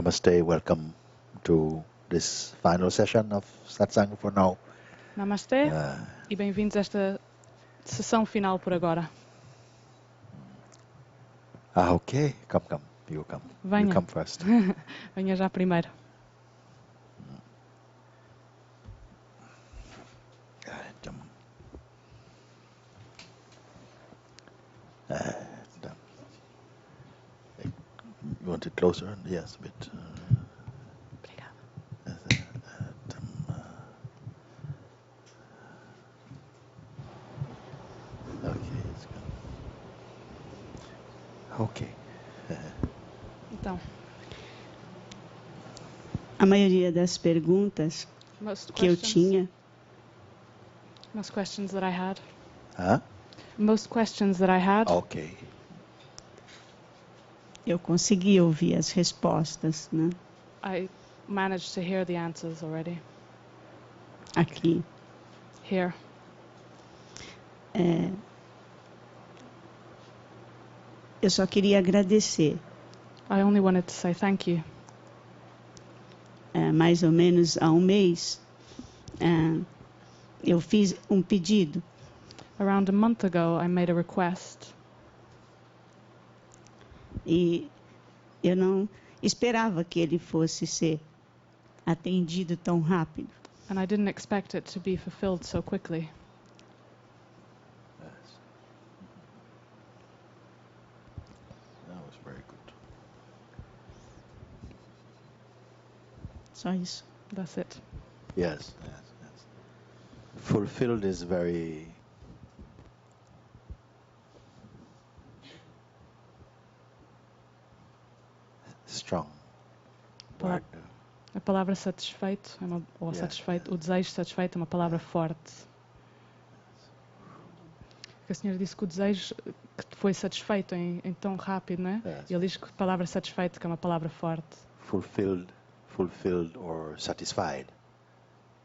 Namaste, welcome to this final session of Satsang for now. Namastê e bem-vindos a esta sessão final por agora. Okay, come. You come. Venha. You come first. Venha já primeiro. You want it closer? Yes, a bit. Obrigada. Okay, it's good. Okay. Então, A maioria das perguntas que eu tinha, most questions that I had. Huh? Most questions that I had. Okay. eu consegui ouvir as respostas, né? I managed to hear the answers already. Aqui. Here. Eu só queria agradecer. I only wanted to say thank you. Mais ou menos há um mês, eu fiz um pedido. Around a month ago, I made a request. E eu não esperava que ele fosse ser atendido tão rápido. And I didn't expect it to be fulfilled so quickly. Yes. That was very good. Só isso. That's it. Yes. Fulfilled is very strong word. A palavra satisfeito, satisfeito, o desejo satisfeito é uma palavra forte. A senhora disse que o desejo que foi satisfeito em tão rápido, não é? Yes. E ele diz que a palavra satisfeito que é uma palavra forte. Fulfilled or satisfied.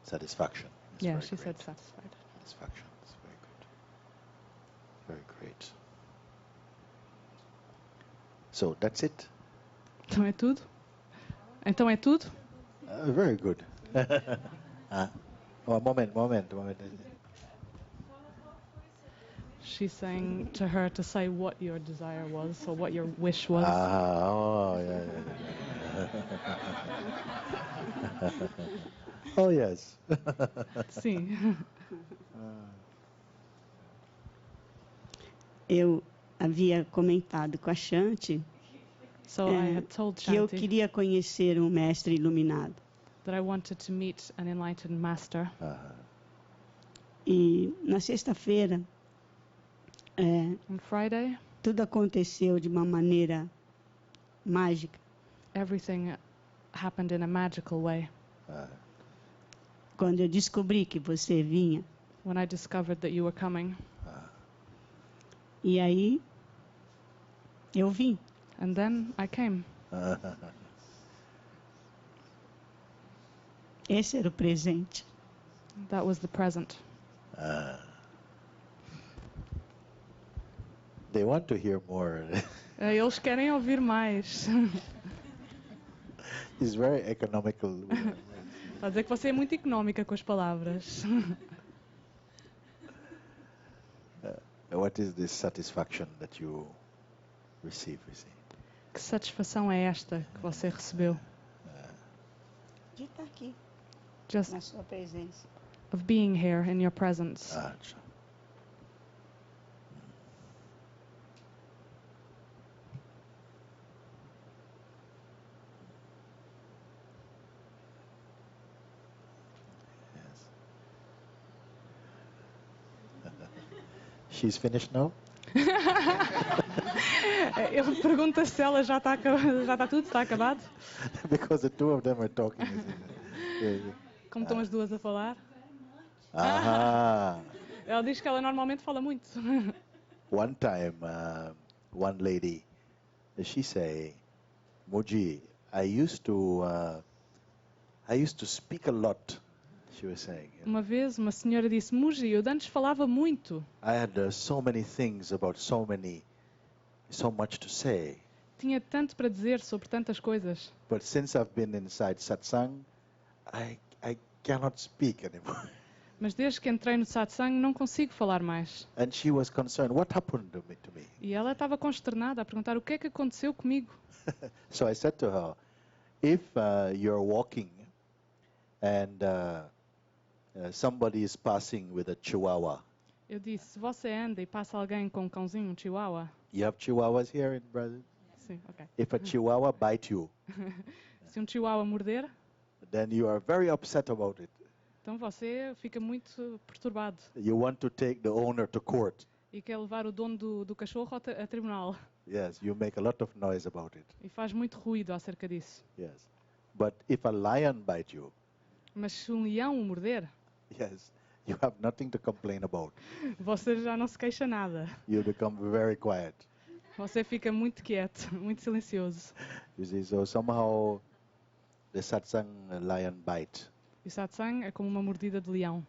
Satisfaction. It's Yeah, very she great. said satisfied. Satisfaction. It's very good. Very great. So that's it. Então é tudo? Então é tudo? Very good. Moment. She's saying to her to say what your desire was, or what your wish was. Yeah. Oh, yes. Sim. Eu havia comentado com a Shanti So I had told que eu Shanti queria conhecer um mestre iluminado. that I wanted to meet an enlightened master. E na sexta-feira, On Friday, tudo aconteceu de uma maneira mágica. everything happened in a magical way. Quando eu descobri que você vinha. When I discovered that you were coming. E aí, eu vim. And then I came. Esse era o presente. That was the present. They want to hear more. Eles querem ouvir mais. It's very economical. Está a dizer que você é muito económica com as palavras. What is this satisfaction that you receive? Que satisfação é esta que você recebeu? De estar aqui, Just na sua presença. of being here in your presence. Yes. She's finished now? Ele pergunta se ela já está tudo, está acabado? Because the two of them are talking. Como estão as duas a falar? Aha. Ela diz que ela normalmente fala muito. One time, one lady, she say, Mooji, I used to speak a lot. She was saying. Uma vez uma senhora disse, Mooji, eu antes falava muito. I had so many things about so much to say. tinha tanto para dizer sobre tantas coisas. But since I've been inside Satsang, I cannot speak anymore. Mas desde que entrei no satsang não consigo falar mais. And she was concerned, what happened to me? E ela estava consternada a perguntar o que é que aconteceu comigo. So I said to her, if you're walking and somebody is passing with a chihuahua. Eu disse, se você anda e passa alguém com um cãozinho, um chihuahua. You have chihuahuas here in Brazil? Sim, ok. If a chihuahua bite you, Se um chihuahua morder, then you are very upset about it. então você fica muito perturbado You want to take the owner to court. e quer levar o dono do cachorro a tribunal. Yes, you make a lot of noise about it. E faz muito ruído acerca disso. Yes. But if a lion bite you, Mas se um leão o morder, yes, you have nothing to complain about. você já não se queixa nada. You become very quiet. Você fica muito quieto, muito silencioso. You see, so somehow the satsang lion bite. E o satsang é como uma mordida de leão.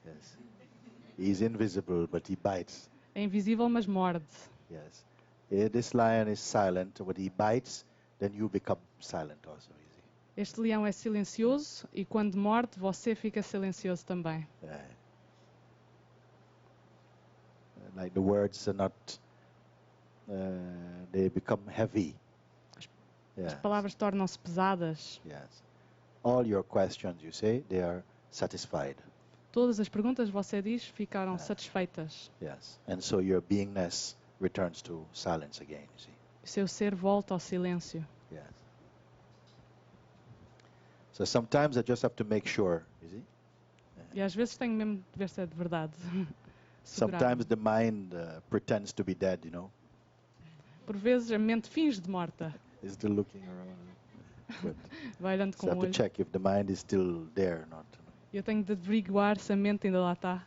Yes. He's invisible, but he bites. É invisível, mas morde. Yes. This lion is silent. When he bites, then you become silent also. You see. Este leão é silencioso e quando morde, você fica silencioso também. Like the words are not, they become heavy. As Yeah. palavras tornam-se pesadas. Yes. All your questions, you say, they are satisfied. Todas as perguntas, você diz, ficaram satisfeitas. Yes. And so your beingness returns to silence again, you see. O seu ser volta ao silêncio. Yes. So sometimes I just have to make sure, you see. E às vezes tenho mesmo de ver se é de verdade. Segurar. Sometimes the mind pretends to be dead, you know. Por vezes a mente finge de morta. It's still looking around. But Vai olhando so com I o have to olho. check if the mind is still there or not. Eu tenho de averiguar se a mente ainda lá está.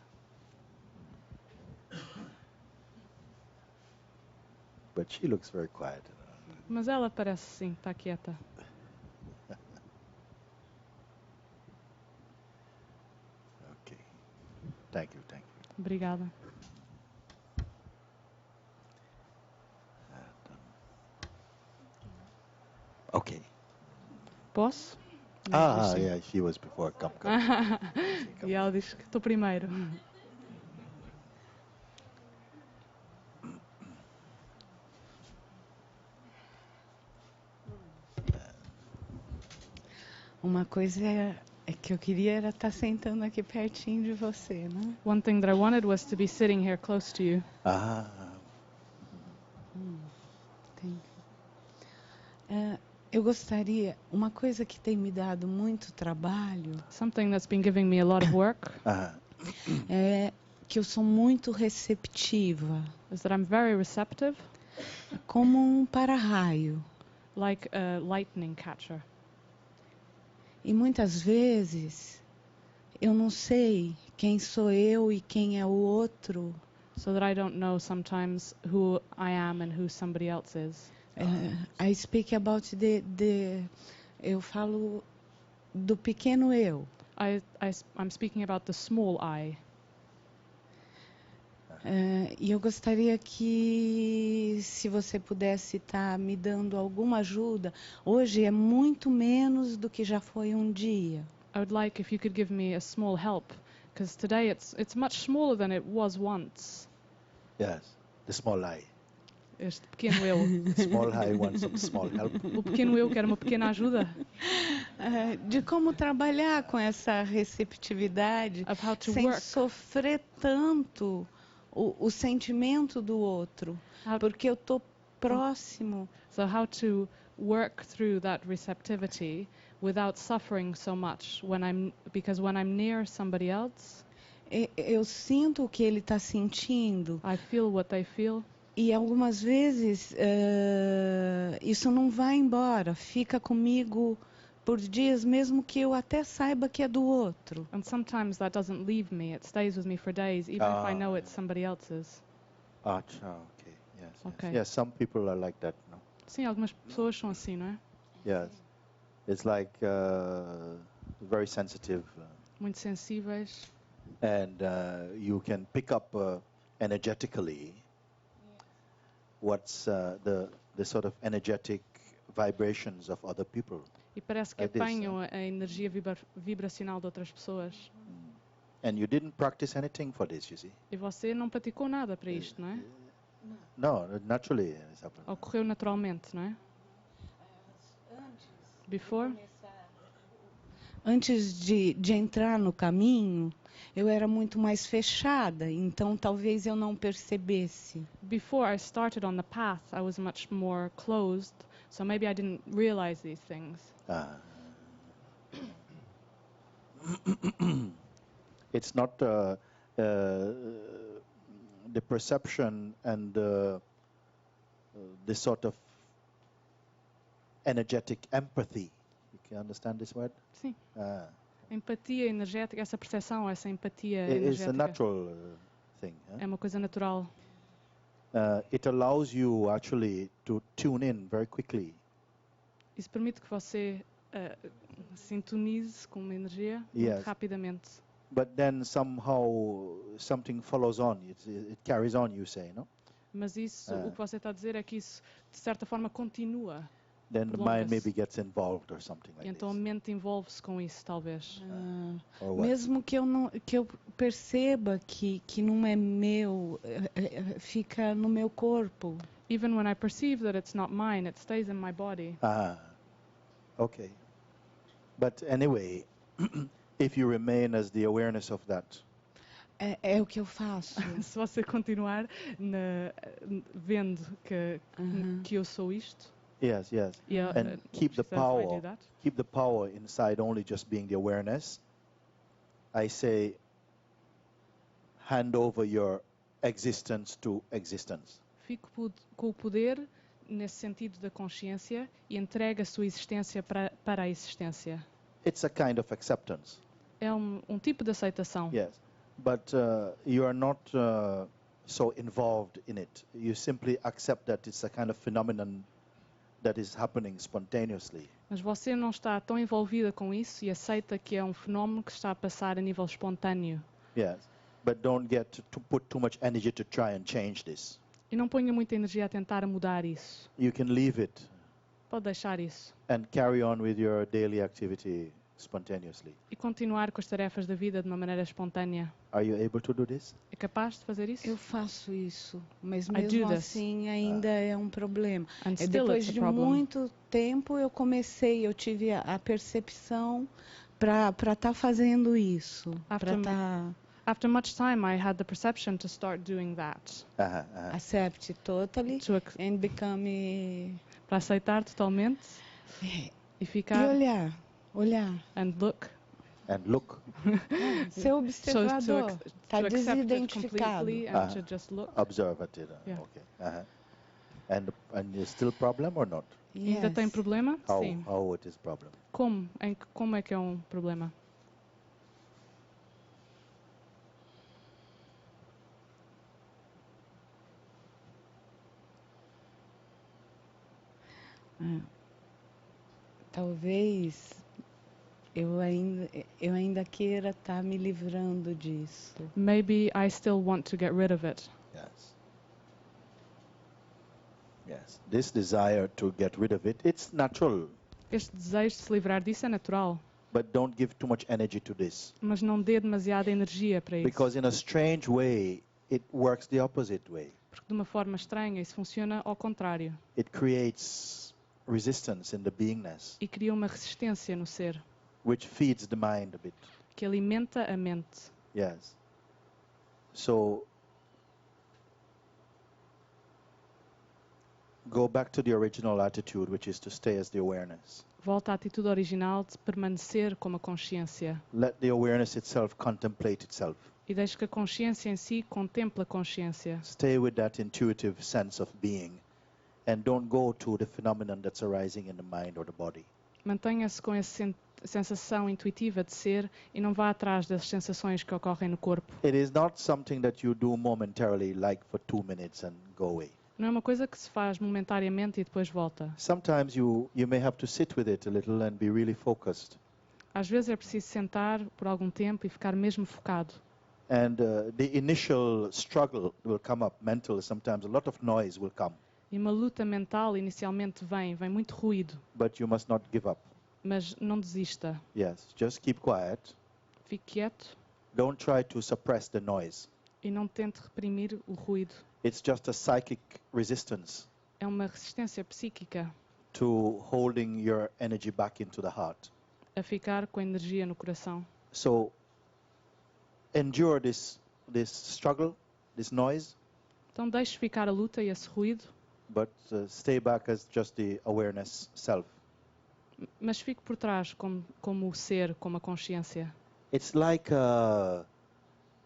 But she looks very quiet. Mas ela parece sim, está quieta. Okay. Thank you, thank you. Obrigada. Okay. Posso? Ah, Sim. yeah, she was before. Come. E ela diz que estou primeiro. Uma coisa é que eu queria era estar sentando aqui pertinho de você, né? One thing that I wanted was to be sitting here close to you. Ah, Eu gostaria, uma coisa que tem me dado muito trabalho Something that's been giving me a lot of work é que eu sou muito receptiva, is that I'm very receptive, como um para-raio. like a lightning catcher. E muitas vezes eu não sei quem sou eu e quem é o outro. So that I don't know sometimes who I am and who somebody else is. I speak about eu falo do pequeno eu. I'm speaking about the small I. E eu gostaria que, se você pudesse estar me dando alguma ajuda, hoje é muito menos do que já foi um dia. I would like if you could give me a small help, because today it's much smaller than it was once. yes. The small eye. Este pequeno eu. Small eye wants some small help. O pequeno eu quer uma pequena ajuda. De como trabalhar com essa receptividade Of how to sem work. sofrer tanto o sentimento do outro, How- porque eu estou próximo. So how to work through that receptivity without suffering so much because when I'm near somebody else, Eu sinto o que ele está sentindo. I feel what they feel. E algumas vezes isso não vai embora, fica comigo por dias, mesmo que eu até saiba que é do outro. And sometimes that doesn't leave me. It stays with me for days, even if I know it's somebody else's. Acha, okay. Yes. Okay. Yes. Yes, some people are like that, no? Sim, algumas pessoas são assim, não é? Yes. It's like very sensitive. Muito sensíveis. And you can pick up energetically what's the sort of energetic vibrations of other people. E parece que Like this, apanham a energia vibracional de outras pessoas. And you didn't practice anything for this, you see. E você não praticou nada para isto, não é? No, naturally it's happened. Ocorreu naturalmente, não é? Before? Antes de entrar no caminho, eu era muito mais fechada, então talvez eu não percebesse. Before I started on the path, I was much more closed, so maybe I didn't realize these things. It's not the perception and the sort of energetic empathy. You can understand this word? Sim. Empatia energética, essa percepção, essa empatia It's a energética natural thing. é uma coisa natural. It allows you actually to tune in very quickly. Isso permite que você sintonize com uma energia Yes. muito rapidamente. But then somehow something follows on. It carries on, you say, no? Mas isso, o que você está a dizer é que isso, de certa forma, continua. Then the mind maybe gets involved or something E like então a this. mente envolve-se com isso, talvez. Or what? Mesmo que eu perceba que não é meu, fica no meu corpo. Even when I perceive that it's not mine, it stays in my body. Okay. But anyway, if you remain as the awareness of that, É o que eu faço. Se você continuar vendo que eu sou isto, yes, and keep the she says, I do power, that. keep the power inside only just being the awareness. I say, hand over your existence to existence. Fico com o poder nesse sentido da consciência e entrega a sua existência para a existência. It's a kind of acceptance. É um tipo de aceitação. Yes, but you are not so involved in it. You simply accept that it's a kind of phenomenon that is happening spontaneously. Mas você não está tão envolvida com isso e aceita que é um fenómeno que está a passar a nível espontâneo. Yes, but don't get to put too much energy to try and change this. E não ponha muita energia a tentar mudar isso. You can leave it Pode deixar isso. and carry on with your daily activity spontaneously. E continuar com as tarefas da vida de uma maneira espontânea. Are you able to do this? É capaz de fazer isso? Eu faço isso, mas I mesmo do this. assim ainda é um problema. And still Depois it's a de problem. muito tempo eu tive a percepção para estar fazendo isso, para estar After much time, I had the perception to start doing that. accept totally To and become para aceitar totalmente e e ficar olhar, and look. And look, ser observador, está to accept it desidentificado. completely and to just look. observe it. Yeah. Okay. And is still problem or not? Ainda tem problema? How Sim. how it is problem? Como é que é um problema? Talvez eu ainda queira estar me livrando disso. Maybe I still want to get rid of it. Yes. This desire to get rid of it, it's natural, Este desejo de se livrar disso é natural, but don't give too much energy to this. mas não dê demasiada energia para isso. Because in a strange way, it works the opposite way. Porque de uma forma estranha isso funciona ao contrário. It creates resistance in the beingness, E cria uma resistência no ser, which feeds the mind a bit. que alimenta a mente. Yes. So go back to the original attitude, which is to stay as the awareness. Volta à atitude original de permanecer como a consciência. Let the awareness itself contemplate itself. E deixe que a consciência em si contemple a consciência. Stay with that intuitive sense of being and don't go to the phenomenon that's arising in the mind or the body. Mantenha-se com essa sensação intuitiva de ser e não vá atrás das sensações que ocorrem no corpo. It is not something that you do momentarily, like for 2 minutes and go away. Não é uma coisa que se faz momentariamente e depois volta. Sometimes you may have to sit with it a little and be really focused. Às vezes é preciso sentar por algum tempo e ficar mesmo focado. And the initial struggle will come up, mental, sometimes a lot of noise will come. E uma luta mental inicialmente vem muito ruído, but you must not give up. mas não desista. Yes, just keep quiet. Fique quieto Don't try to suppress the noise. e não tente reprimir o ruído. It's just a psychic resistance É uma resistência psíquica to holding your energy back into the heart. a ficar com a energia no coração. So endure this struggle, this noise, Então deixe ficar a luta e esse ruído, but stay back as just the awareness self. mas fique por trás como o ser, como a consciência. It's like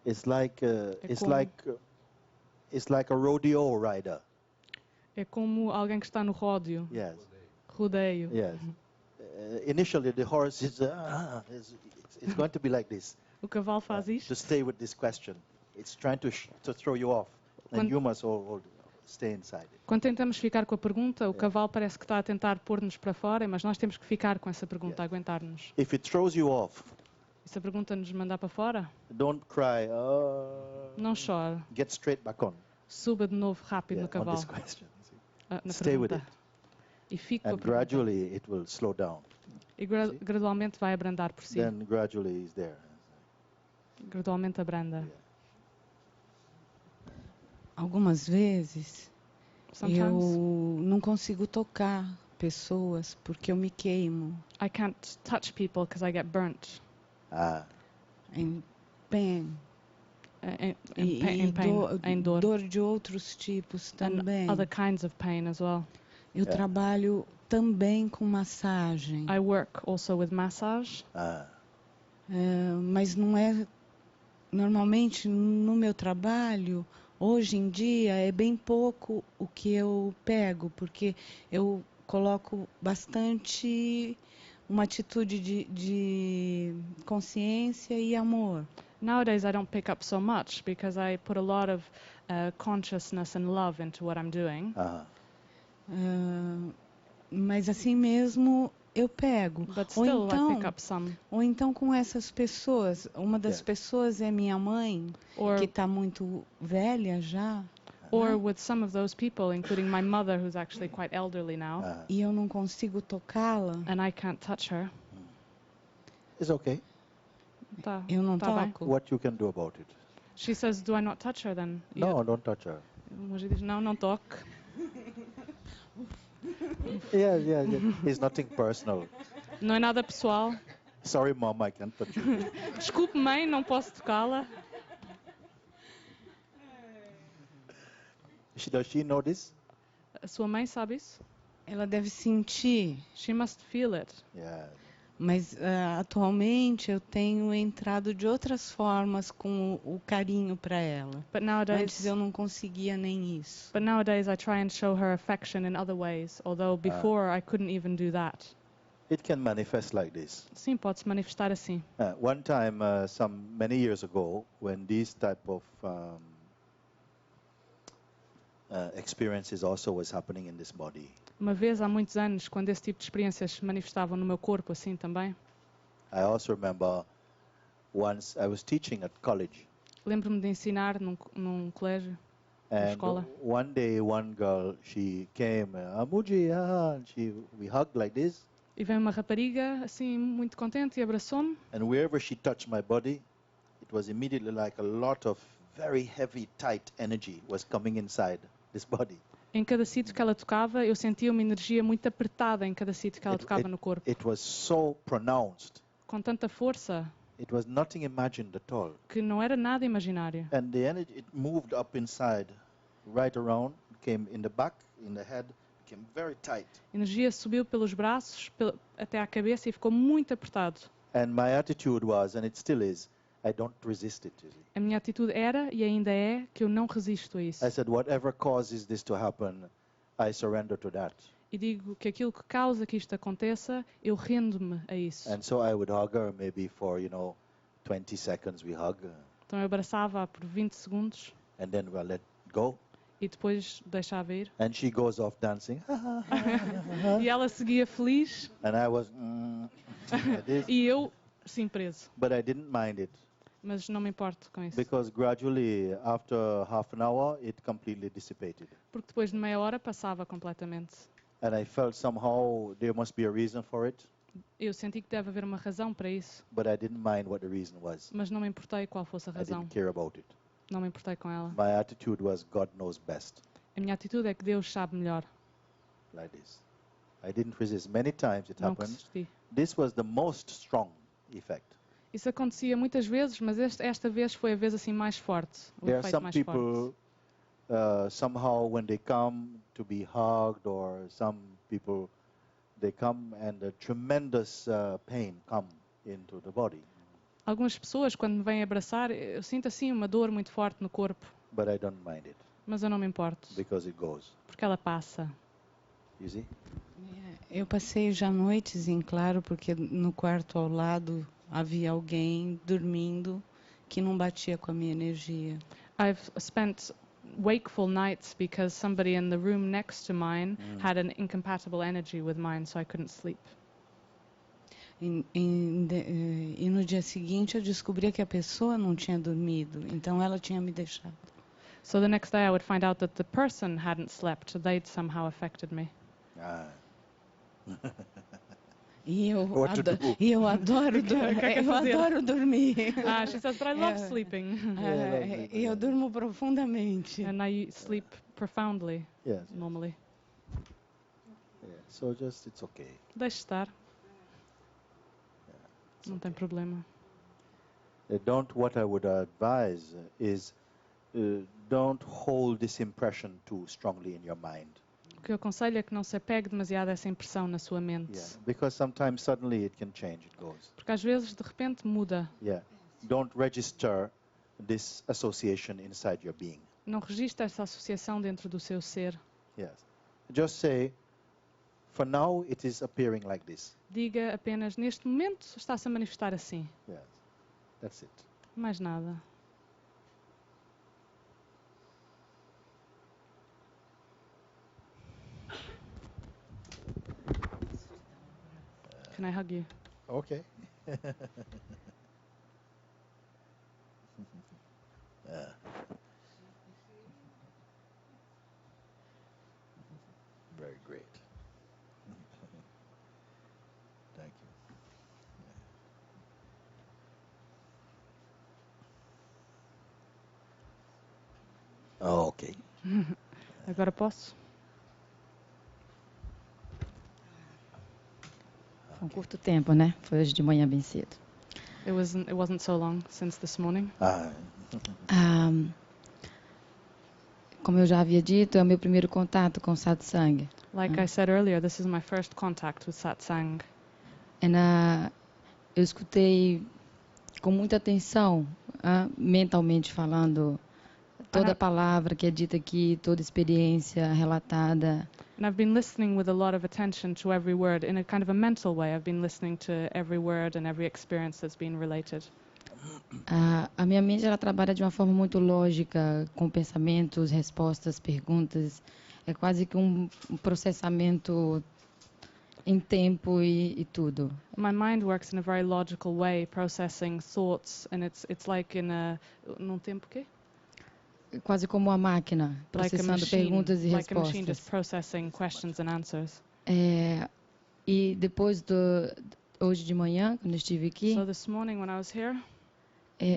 it's like a rodeo rider. É como alguém que está no ródeo, Yes. rodeio. Yes. Initially, the horse is it's going to be like this. O cavalo faz To isto. stay with this question, it's trying to throw you off, and Quando- you must all stay inside it. Quando tentamos ficar com a pergunta, o cavalo parece que está a tentar pôr-nos para fora, mas nós temos que ficar com essa pergunta, aguentar-nos. If it throws you off, E se a pergunta nos mandar para fora, don't cry. não chore. Get straight back on. Suba de novo rápido no On cavalo, this question, see. na Stay with pergunta. it, E fique com a and pergunta. gradually it will slow down. E gradualmente vai abrandar por si. Then gradually it's there. Gradualmente abranda. Algumas vezes Sometimes eu não consigo tocar pessoas porque eu me queimo I can't touch people because I get burnt. em pain. Em pain, em dor. Dor de outros tipos também. And other kinds of pain as well. Eu trabalho também com massagem, I work also with massage, mas não é normalmente no meu trabalho. Hoje em dia é bem pouco o que eu pego, porque eu coloco bastante uma atitude de consciência e amor. Nowadays I don't pick up so much because I put a lot of consciousness and love into what I'm doing. Mas assim mesmo eu pego. But still I pick Ou up some. então com essas pessoas, uma das pessoas é minha mãe, Or, que está muito velha já, or with some of those people, including my mother who's actually quite elderly now, e eu não consigo tocá-la. and I can't touch her. It's okay. Tá, Eu não tá bem. toco. What you can do about it? She says, do I not touch her then? No, don't touch her. O Mooji diz, não toque. Yeah. It's nothing personal. Não é nada pessoal. Sorry, Mom, I can't touch you. Desculpe, mãe, não posso tocá-la. Does she know this? A sua mãe sabe isso? Ela deve sentir, She must feel it. Yeah. mas atualmente eu tenho entrado de outras formas com o carinho para ela. But Antes nowadays, eu não conseguia nem isso. I try and show her affection in other ways, although before I couldn't even do that. It can manifest like this. Sim, pode-se manifestar assim. One time, many years ago, when these type of experiences also was happening in this body, Uma vez, há muitos anos, quando esse tipo de experiências se manifestavam no meu corpo assim também, I also remember once I was teaching at college, lembro-me de ensinar num colégio, and escola. one day one girl, she came, Mooji, we hugged like this, E veio uma rapariga, assim, muito contente e abraçou-me. and wherever she touched my body, it was immediately like a lot of very heavy, tight energy was coming inside this body. Em cada sítio que ela tocava, eu sentia uma energia muito apertada em cada sítio que ela tocava no corpo. It was so pronounced. Com tanta força It was nothing imagined at all. que não era nada imaginário. And the energy, it moved up inside, right around, came in the back, in the head, became very tight. A energia subiu pelos braços até à cabeça e ficou muito apertado. And my attitude was, and it still is, I don't resist it. You see. A minha atitude era e ainda é que eu não resisto a isso. I said, whatever causes this to happen, I surrender to that. E digo que aquilo que causa que isto aconteça, eu rendo-me a isso. And so I would hug her maybe for, 20 seconds we hug, Então eu abraçava-a por 20 segundos and then we'll let go. e depois deixava ir. And she goes off dancing. E ela seguia feliz And I was, like this. e eu, sim, preso. But I didn't mind it. Mas não me importo com isso. Because gradually, after half an hour, it completely dissipated. Porque depois de meia hora passava completamente. And I felt somehow there must be a reason for it, Eu senti que deve haver uma razão para isso, but I didn't mind what the reason was. mas não me importei qual fosse a I razão. didn't care about it. Não me importei com ela. My attitude was God knows best, A minha atitude é que Deus sabe melhor. like this. I didn't resist. Many times it Não happened. resisti. This was the most strong effect. Isso acontecia muitas vezes, mas esta vez foi a vez assim mais forte. O There are efeito some mais people, forte. somehow when they come to be hugged, or some people, they come and a tremendous pain come into the body. Algumas pessoas, quando me vêm abraçar, eu sinto assim uma dor muito forte no corpo, But I don't mind it, mas eu não me importo, because it goes. porque ela passa. You see? Eu passei já noites em claro, porque no quarto ao lado havia alguém dormindo que não batia com a minha energia. I've spent wakeful nights because somebody in the room next to mine had an incompatible energy with mine, so I couldn't sleep. E no dia seguinte eu descobri que a pessoa não tinha dormido, então ela tinha me deixado. So the next day I would find out that the person hadn't slept, they'd somehow affected me. Ah. E eu, What to do? eu adoro, eu adoro dormir. She says, but I love sleeping. E eu durmo profundamente. And I sleep profoundly, Yes. normally. Yeah. So just it's okay. Deixe estar, It's não tem okay. problema. What I would advise is don't hold this impression too strongly in your mind. O que eu aconselho é que não se apegue demasiado a essa impressão na sua mente. Yeah. Because sometimes suddenly it can change. It goes. Porque às vezes, de repente, muda. Yeah. Don't register this association inside your being. Não registra essa associação dentro do seu ser. Yes. Just say, for now it is appearing like this. Diga apenas, neste momento, está-se a manifestar assim. Yes. That's it. Mais nada. Can I hug you? Okay. Very great. Thank you. Okay. Agora posso? Foi um curto tempo, né? Foi hoje de manhã bem cedo. It wasn't so long since this morning. Como eu já havia dito, é o meu primeiro contato com Satsang. Like I said earlier, this is my first contact with Satsang. Eu escutei com muita atenção, mentalmente falando, toda palavra que é dita aqui, toda experiência relatada. And I've been listening with a lot of attention to every word. In a kind of a mental way, I've been listening to every word and every experience that's been related. A minha mente ela trabalha de uma forma muito lógica, com pensamentos, respostas, perguntas. É quase que um processamento em tempo e tudo. My mind works in a very logical way, processing thoughts, and it's like in a num tempo quê? Quase como uma máquina, processando perguntas e like a machine just respostas. processing questions and answers. E depois hoje de manhã, quando eu estive aqui, So this morning when I was here,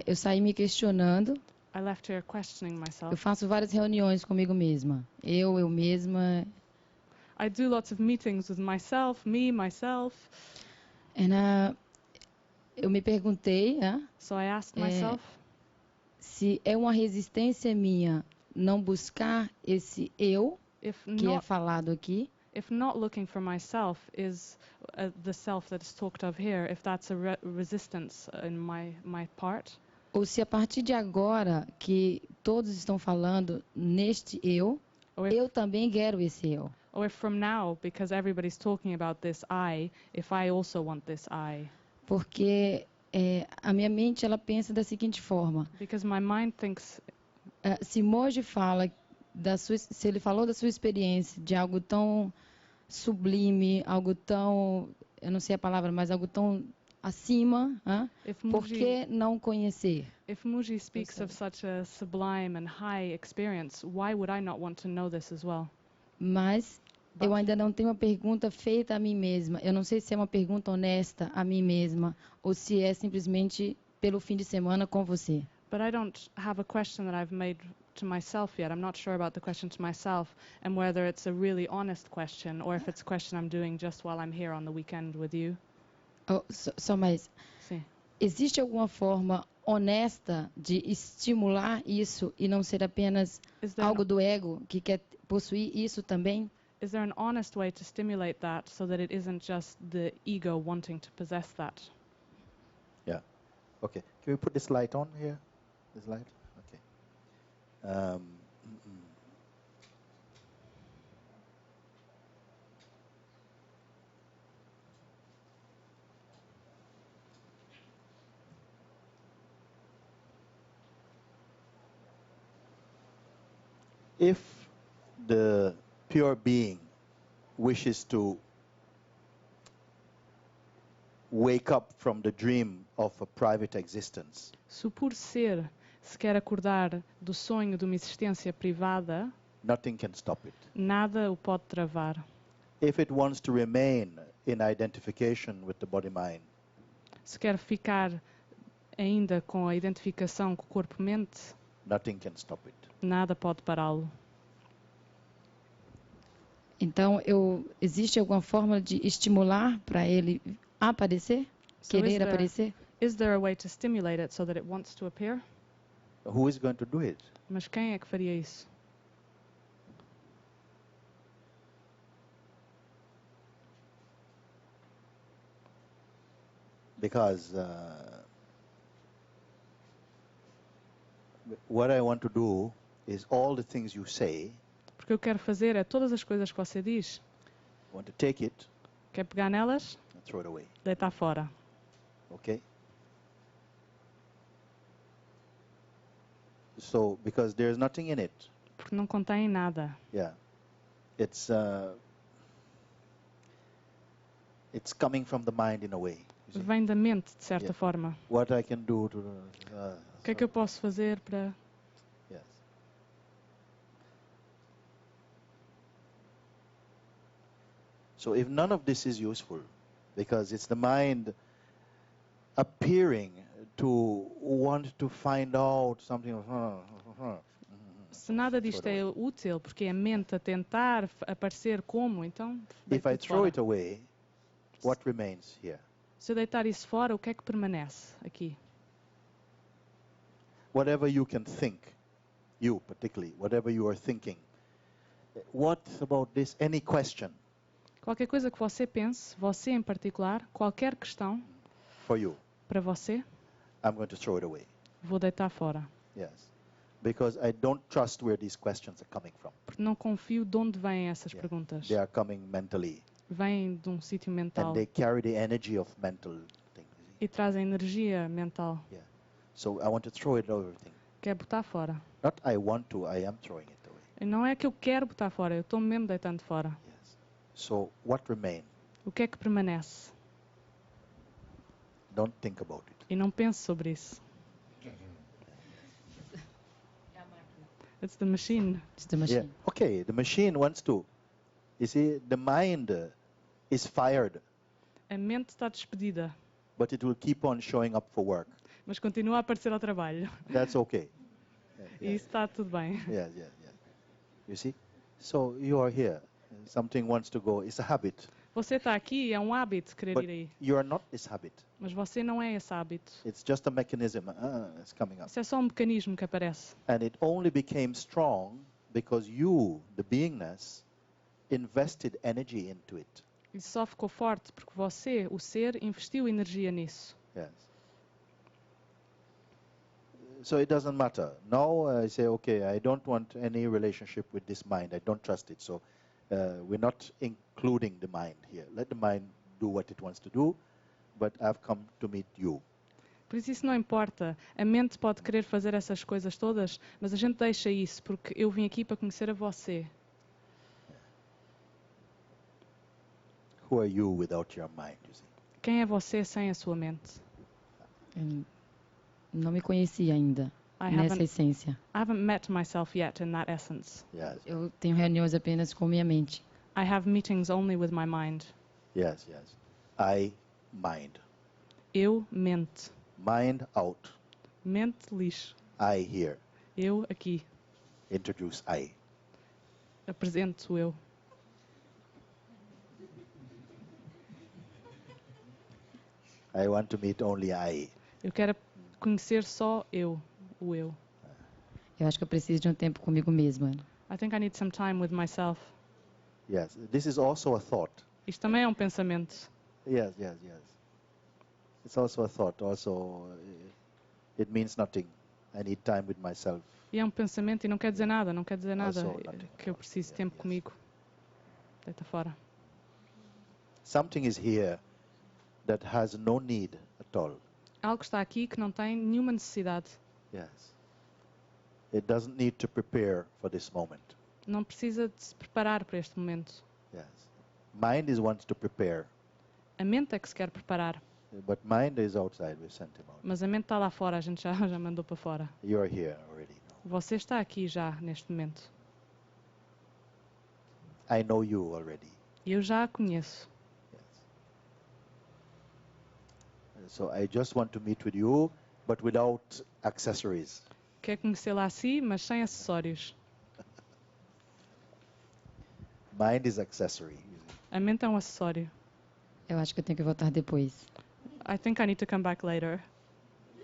eu saí me questionando. I left here questioning myself. Eu faço várias reuniões comigo mesma. Eu mesma. I do lots of meetings with myself, myself. Eu me perguntei, So I asked myself, se é uma resistência minha não buscar esse eu que é falado aqui. If not looking for myself is the self that is talked of here, if that's a resistance in my part. Ou se a partir de agora que todos estão falando neste eu também quero esse eu. Or if from now, because everybody's talking about this I, if I also want this I. Porque a minha mente ela pensa da seguinte forma. Because my mind thinks. Se Mooji fala se ele falou da sua experiência de algo tão sublime, algo tão, eu não sei a palavra, mas algo tão acima, If por que não conhecer? If Mooji speaks of such a sublime and high experience, why would I not want to know this as well? Mas eu ainda não tenho uma pergunta feita a mim mesma. Eu não sei se é uma pergunta honesta a mim mesma ou se é simplesmente pelo fim de semana com você. But I don't have a question that I've made to myself yet. I'm not sure about the question to myself and whether it's a really honest question or if it's a question I'm doing just while I'm here on the weekend with you. Oh, só mais. Sim. Existe alguma forma honesta de estimular isso e não ser apenas algo do ego que quer possuir isso também? Is there an honest way to stimulate that so that it isn't just the ego wanting to possess that? Yeah. Okay. Can we put this light on here? This light? Okay. If the pure being wishes to wake up from the dream of a private existence, Se o puro ser se quer acordar do sonho de uma existência privada, nothing can stop it. nada o pode travar. If it wants to remain in identification with the body-mind, Se quer ficar ainda com a identificação com o corpo-mente, nothing can stop it. nada pode pará-lo. Então, existe alguma forma de estimular para ele aparecer? Querer aparecer? Is there a way to stimulate it so that it wants to appear? Who is going to do it? Mas quem é que faria isso? Because what I want to do is all the things you say, Porque eu quero fazer é todas as coisas que você diz. I want to take it Quer pegar nelas, and throw it away. deitar fora. Okay? So, because there's nothing in it. Porque não contém nada. Yeah. It's coming from the mind in a way. You see? Vem da mente, de certa Yeah. forma. What I can do to... O que é que eu posso fazer para... Yes. So if none of this is useful, because it's the mind appearing to want to find out something. Se nada disto é útil, porque é a mente a tentar aparecer como, então... If I deito throw fora. it away, what remains here? Se eu deitar isso fora, o que é que permanece aqui? Whatever you can think, you particularly, whatever you are thinking. What about this? Any question Qualquer coisa que você pense, você em particular, qualquer questão for you, para você, I'm going to throw it away. vou deitar fora. Yes. Because I don't trust where these questions are coming from. Porque não confio de onde vêm essas Yeah. perguntas. They are coming mentally. Vêm de um sítio mental And they carry the energy of mental things. e trazem energia mental. Yeah. So I want to throw it everything. Quer botar fora. Not I want to, I am throwing it away. E não é que eu quero botar fora, eu estou mesmo deitando fora. Yes. So what remains? O que é que permanece? Don't think about it. E não pense sobre isso. It's the machine. It's the machine. Yeah. Okay, the machine wants to. You see, the mind is fired, A mente está despedida, but it will keep on showing up for work. mas continua a aparecer ao trabalho. That's okay. E isso está tudo bem. Yes, yes, yes. You see? So you are here. Something wants to go. It's a habit. Você está aqui, é um hábito querer But ir aí. you are not this habit. Mas você não é esse hábito. It's just a mechanism. It's coming up. Isso é só um mecanismo que aparece. And it only became strong because you, the beingness, invested energy into it. E só ficou forte porque você, o ser, investiu energia nisso. Yes. So it doesn't matter. Now I say, okay, I don't want any relationship with this mind. I don't trust it. So we're not including the mind here. Let the mind do what it wants to do, but I've come to meet you. Por isso não importa. A mente pode querer fazer essas coisas todas, mas a gente deixa isso porque eu vim aqui para conhecer a você. Who are you without your mind, you see? Quem é você sem a sua mente? Eu não me conheci ainda I nessa haven't, essência. I haven't met myself yet in that essence. Yes. Eu tenho reuniões apenas com minha mente. I have meetings only with my mind. Yes, yes. I mind. Eu mente. Mind out. Mente lixo. I here. Eu aqui. Introduce I. Apresento eu. I want to meet only I. Eu quero conhecer só eu. O eu. Eu acho que eu preciso de um tempo comigo mesma. I think I need some time with myself. Yes. This is also a thought. Isto também é um pensamento. Yes, yes, yes. It's also a thought. Also, it means nothing. I need time with myself. E é um pensamento e não quer dizer nada. Não quer dizer nada Also nothing. que eu preciso de tempo Yes. comigo. Deita fora. Something is here that has no need at all. Algo está aqui que não tem nenhuma necessidade. Yes. It doesn't need to prepare for this moment. Não precisa de se preparar para este momento. Yes. Mind is wants to prepare, A mente é que se quer preparar. but mind is outside. We sent him out. Mas a mente está lá fora. A gente já mandou para fora. You are here already. Você está aqui já neste momento. I know you already. Eu já a conheço. Yes. So I just want to meet with you, but without accessories. Quer conhecê-la assim, mas sem acessórios. Mind is accessory. A mente é um acessório. Eu acho que eu tenho que voltar depois. I think I need to come back later.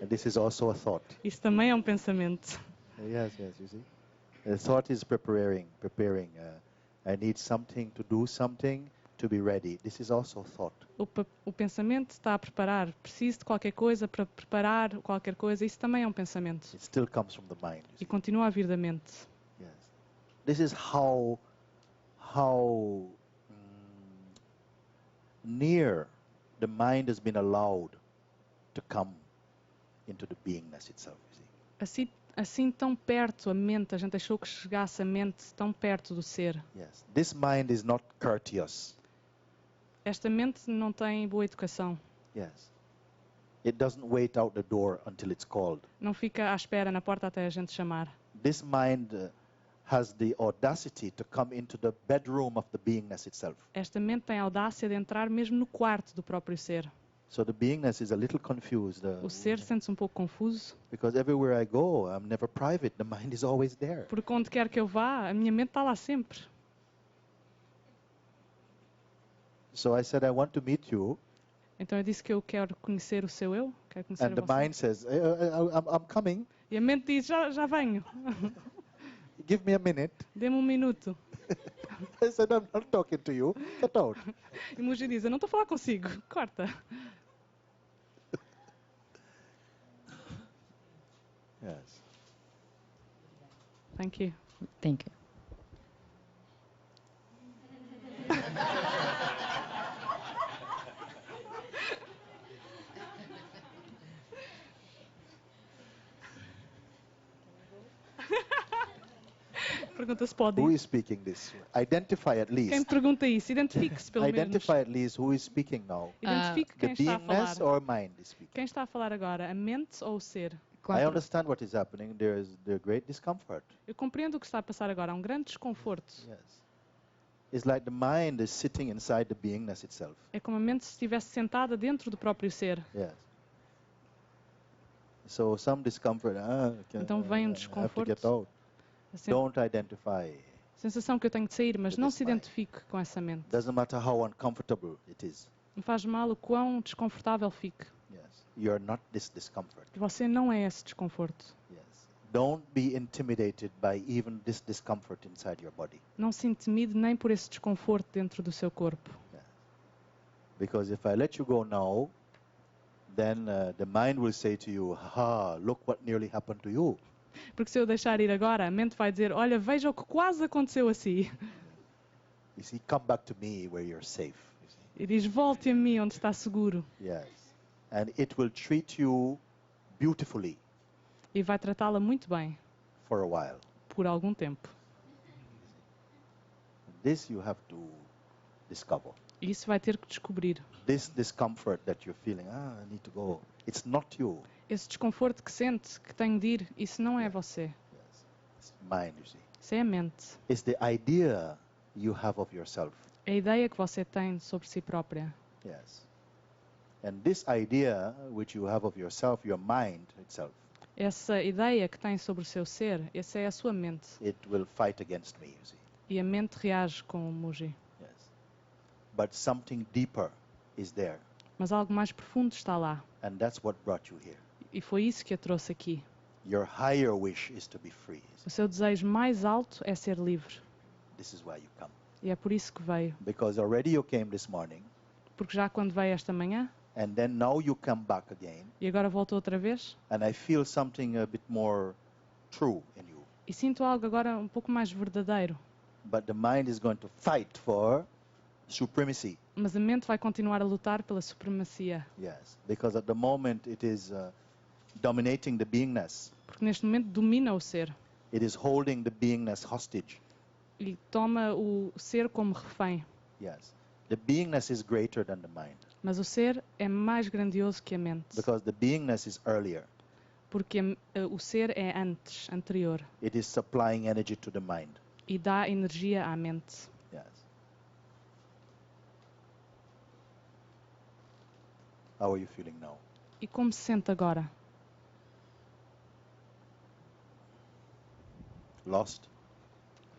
And this is also a thought. Isso também é um pensamento. Yes, yes, you see. The thought is preparing. I need something to do something to be ready. This is also thought. O pensamento está a preparar. Preciso de qualquer coisa para preparar qualquer coisa. Isso também é um pensamento. It still comes from the mind. You E see. continua a vir da mente. Yes. This is how near the mind has been allowed to come into the beingness itself. You see. Assim tão perto a mente, a gente achou que chegasse a mente tão perto do ser. Yes. This mind is not courteous. Esta mente não tem boa educação. Yes. It doesn't wait out the door until it's called. Não fica à espera na porta até a gente chamar. This mind has the audacity to come into the bedroom of the beingness itself. Esta mente tem a audácia de entrar mesmo no quarto do próprio ser. So the beingness is a little confused O ser sente-se um pouco confuso, because everywhere I go, I'm never private. The mind is always there. porque onde quer que eu vá, a minha mente está lá sempre. So I said, I want to meet you, Então eu disse que eu quero conhecer o seu eu, quero conhecer and the você. mind says, I'm coming. E a mente diz, já venho. Give me a minute. Dê-me um minuto. I said, I'm not talking to you. Get out. E Mooji diz, eu não estou a falar consigo, corta. Yes. Thank you. Thank you. Pergunta se pode Who ir. is speaking this? Identify at Quem least. pergunta isso, identifique-se pelo menos. Identify at least who is speaking now. Identifique The quem está a falar. beingness or mind is speaking. Quem está a falar agora, a mente ou o ser? I understand what is happening. There's great discomfort. Eu compreendo o que está a passar agora, há um grande desconforto. Yes. It's like the mind is sitting inside the beingness itself. É como a mente se estivesse sentada dentro do próprio ser. Yes. So some discomfort. Então vem um I have to desconforto. get out. A sen- Don't identify. sensação que eu tenho de sair, mas With não this se mind. identifique com essa mente. Doesn't matter how uncomfortable it is. Não faz mal o quão desconfortável fique. Yes. You're not this discomfort. Você não é esse desconforto. Yes. Don't be intimidated by even this discomfort inside your body. Não se intimide nem por esse desconforto dentro do seu corpo. Because if I let you go now, then the mind will say to you, "Ha, look what nearly happened to you." Porque se eu deixar ir agora, a mente vai dizer, olha, veja o que quase aconteceu assim. You see, come back to me where you're safe. You see. E diz, volte a mim onde está seguro. Yes. And it will treat you beautifully E vai tratá-la muito bem, for a while. por algum tempo. This you have to discover. E isso vai ter que descobrir. This discomfort that you're feeling, I need to go. It's not you. Esse desconforto que sente, que tem de ir, isso não é você. Yes. It's mind, you see. Isso é a mente. It's the idea you have of yourself. É a ideia que você tem sobre si própria. Yes. And this idea which you have of yourself, your mind itself, Essa ideia que tem sobre o seu ser, essa é a sua mente. it will fight against me, you see. E a mente reage com o Mooji. Yes. But something deeper is there. Mas algo mais profundo está lá. And that's what brought you here. E foi isso que a trouxe aqui. Your higher wish is to be free. O seu desejo mais alto é ser livre. This is why you come. E é por isso que veio. Because already you came this morning, Porque já quando veio esta manhã, and then now you come back again, e agora voltou outra vez, and I feel something a bit more true in you. e sinto algo agora um pouco mais verdadeiro. But the mind is going to fight for supremacy. Mas a mente vai continuar a lutar pela supremacia. Yes, because at the moment it is dominating the beingness. Porque neste momento domina o ser. It is holding the beingness hostage. E toma o ser como refém. Yes, the beingness is greater than the mind Mas o ser é mais grandioso que a mente. because the beingness is earlier. Porque o ser é antes, anterior. It is supplying energy to the mind. E dá energia à mente. Yes. How are you feeling now? E como se sente agora? Lost?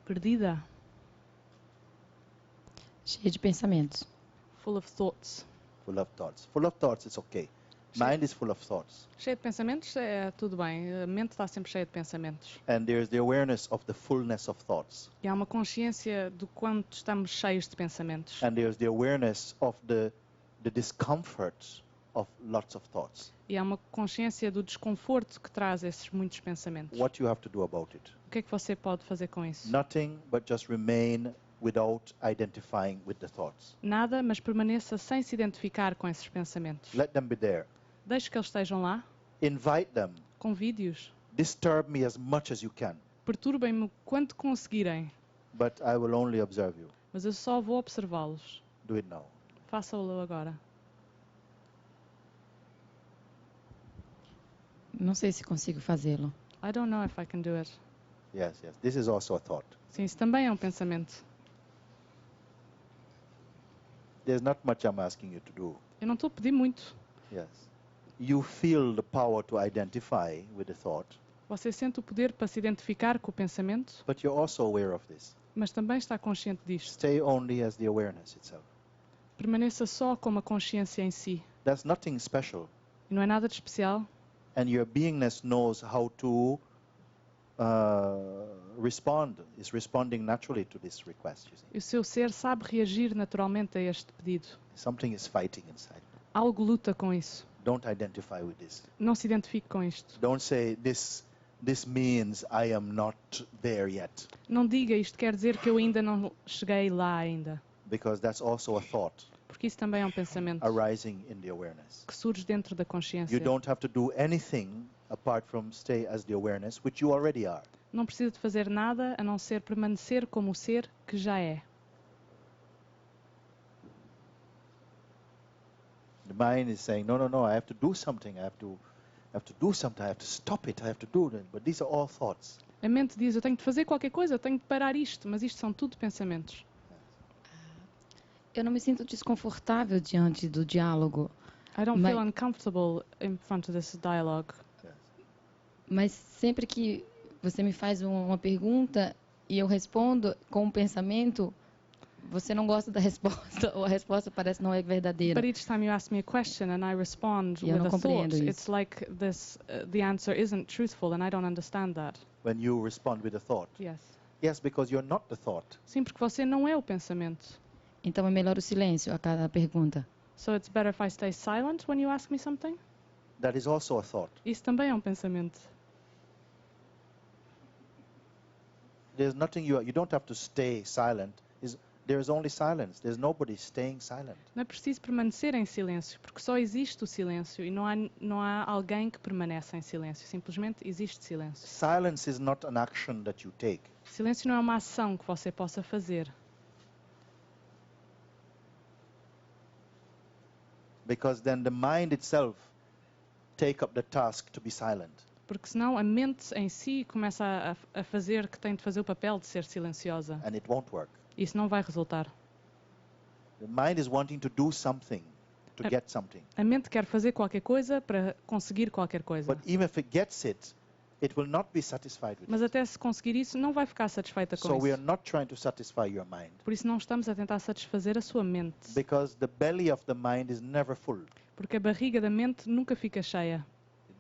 Perdida? Cheia de pensamentos. Full of thoughts. Full of thoughts. Full of thoughts is okay. Mind is full of thoughts. Cheia de pensamentos? É tudo bem. A mente está sempre cheia de pensamentos. And there's the awareness of the fullness of thoughts. E há uma consciência do quanto estamos cheios de pensamentos. And there's the awareness of the discomfort of lots of thoughts. E há uma consciência do desconforto que traz esses muitos pensamentos. What you have to do about it? O que é que você pode fazer com isso? Nothing but just remain without identifying with the thoughts. Nada, mas permaneça sem se identificar com esses pensamentos. Let them be there. Deixe que eles estejam lá. Invite them. Convide-os. Disturb me as much as you can. Perturbem-me o quanto conseguirem. But I will only observe you. Mas eu só vou observá-los. Do it now. Faça-o agora. Não sei se consigo fazê-lo. I don't know if I can do it. Yes, yes. This is also a thought. Sim, isso também é um pensamento. There's not much I'm asking you to do. Eu não estou a pedir muito. Yes. You feel the power to identify with the thought, Você sente o poder para se identificar com o pensamento, but you're also aware of this. mas também está consciente disto. Stay only as the awareness itself. Permaneça só como a consciência em si. There's nothing special. E não é nada de especial. And your beingness knows how to respond, is responding naturally to this request, you see. E o seu ser sabe reagir naturalmente a este pedido. Something is fighting inside. Algo luta com isso. Don't identify with this. Não se identifique com isto. Don't say this means I am not there yet, Não diga isto quer dizer que eu ainda não cheguei lá ainda. because that's also a thought Porque isso também é um pensamento arising in the awareness. que surge dentro da consciência. You don't have to do anything apart from stay as the awareness, which you already are. Não precisa de fazer nada a não ser permanecer como o ser que já é. The mind is saying, no, I have to do something. I have to do something. I have to stop it. I have to do it. But these are all thoughts. A mente diz, eu tenho de fazer qualquer coisa, eu tenho de parar isto, mas isto são tudo pensamentos. Eu não me sinto desconfortável diante do diálogo, I don't Mas- feel uncomfortable in front of this dialogue. mas sempre que você me faz uma pergunta e eu respondo com um pensamento, você não gosta da resposta ou a resposta parece não é verdadeira. But each time you ask me a question and I respond E eu with não a thought, compreendo isso. it's like this, the answer isn't truthful and I don't understand that. When you respond with a thought. Yes. Yes, because you're not the thought. Sim, porque você não é o pensamento. Então é melhor o silêncio a cada pergunta. So it's better if I stay silent when you ask me something? That is also a thought. Isso também é um pensamento. There's nothing you don't have to stay silent. There's only silence. There's nobody staying silent. Não é preciso permanecer em silêncio, porque só existe o silêncio e não há alguém que permanece em silêncio. Simplesmente existe silêncio. Silence is not an action that you take. Silêncio não é uma ação que você possa fazer. Because then the mind itself take up the task to be silent. Porque senão a mente em si começa a fazer que tem de fazer o papel de ser silenciosa. And it won't work. Isso não vai resultar. The mind is wanting to do something to get something. A mente quer fazer qualquer coisa para conseguir qualquer coisa. But even if it gets it, it will not be satisfied with Mas it. até se conseguir isso, não vai ficar satisfeita com So we are isso. not trying to satisfy your mind. Por isso não estamos a tentar satisfazer a sua mente. Because the belly of the mind is never full. Porque a barriga da mente nunca fica cheia.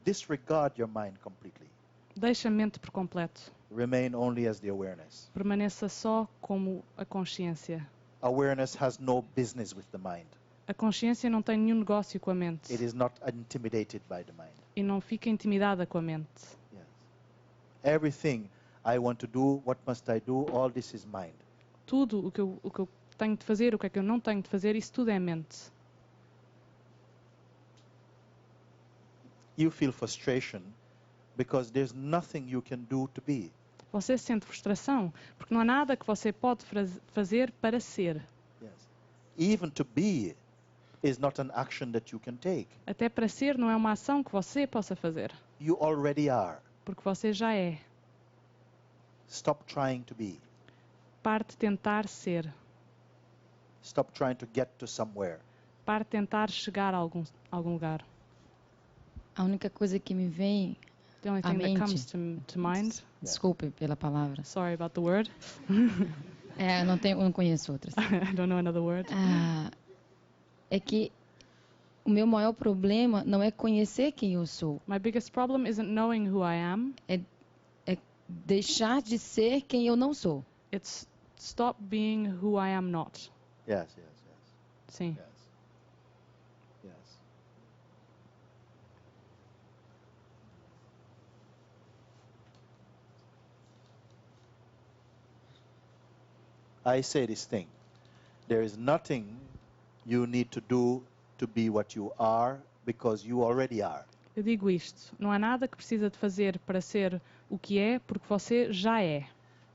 Disregard your mind completely. Deixa a mente por completo. Remain only as the awareness. Permaneça só como a consciência. Awareness has no business with the mind. A consciência não tem nenhum negócio com a mente. It is not intimidated by the mind. E não fica intimidada com a mente. Yes. Everything I want to do, what must I do, all this is mind. Tudo o que eu tenho de fazer, o que é que eu não tenho de fazer, isso tudo é mente. You feel frustration because there's nothing you can do to be. Você sente frustração porque não há nada que você pode fazer para ser. Yes. Even to be is not an action that you can take. Até para ser não é uma ação que você possa fazer, You already are. porque você já é. Stop trying to be. Pare de tentar ser. Stop trying to get to somewhere. Pare de tentar chegar a algum lugar. A única coisa que me vem, The only A thing that mente. comes to mind, desculpe pela palavra, sorry about the word, eu não conheço outras. I don't know another word. É que o meu maior problema não é conhecer quem eu sou, My biggest problem isn't knowing who I am, é deixar de ser quem eu não sou. it's stop being who I am not. Yes, yes, yes. Sim. Yes. Yes. I say this thing. There is nothing you need to do to be what you are because you already are. Eu digo isto, não há nada que precisa de fazer para ser o que é, porque você já é.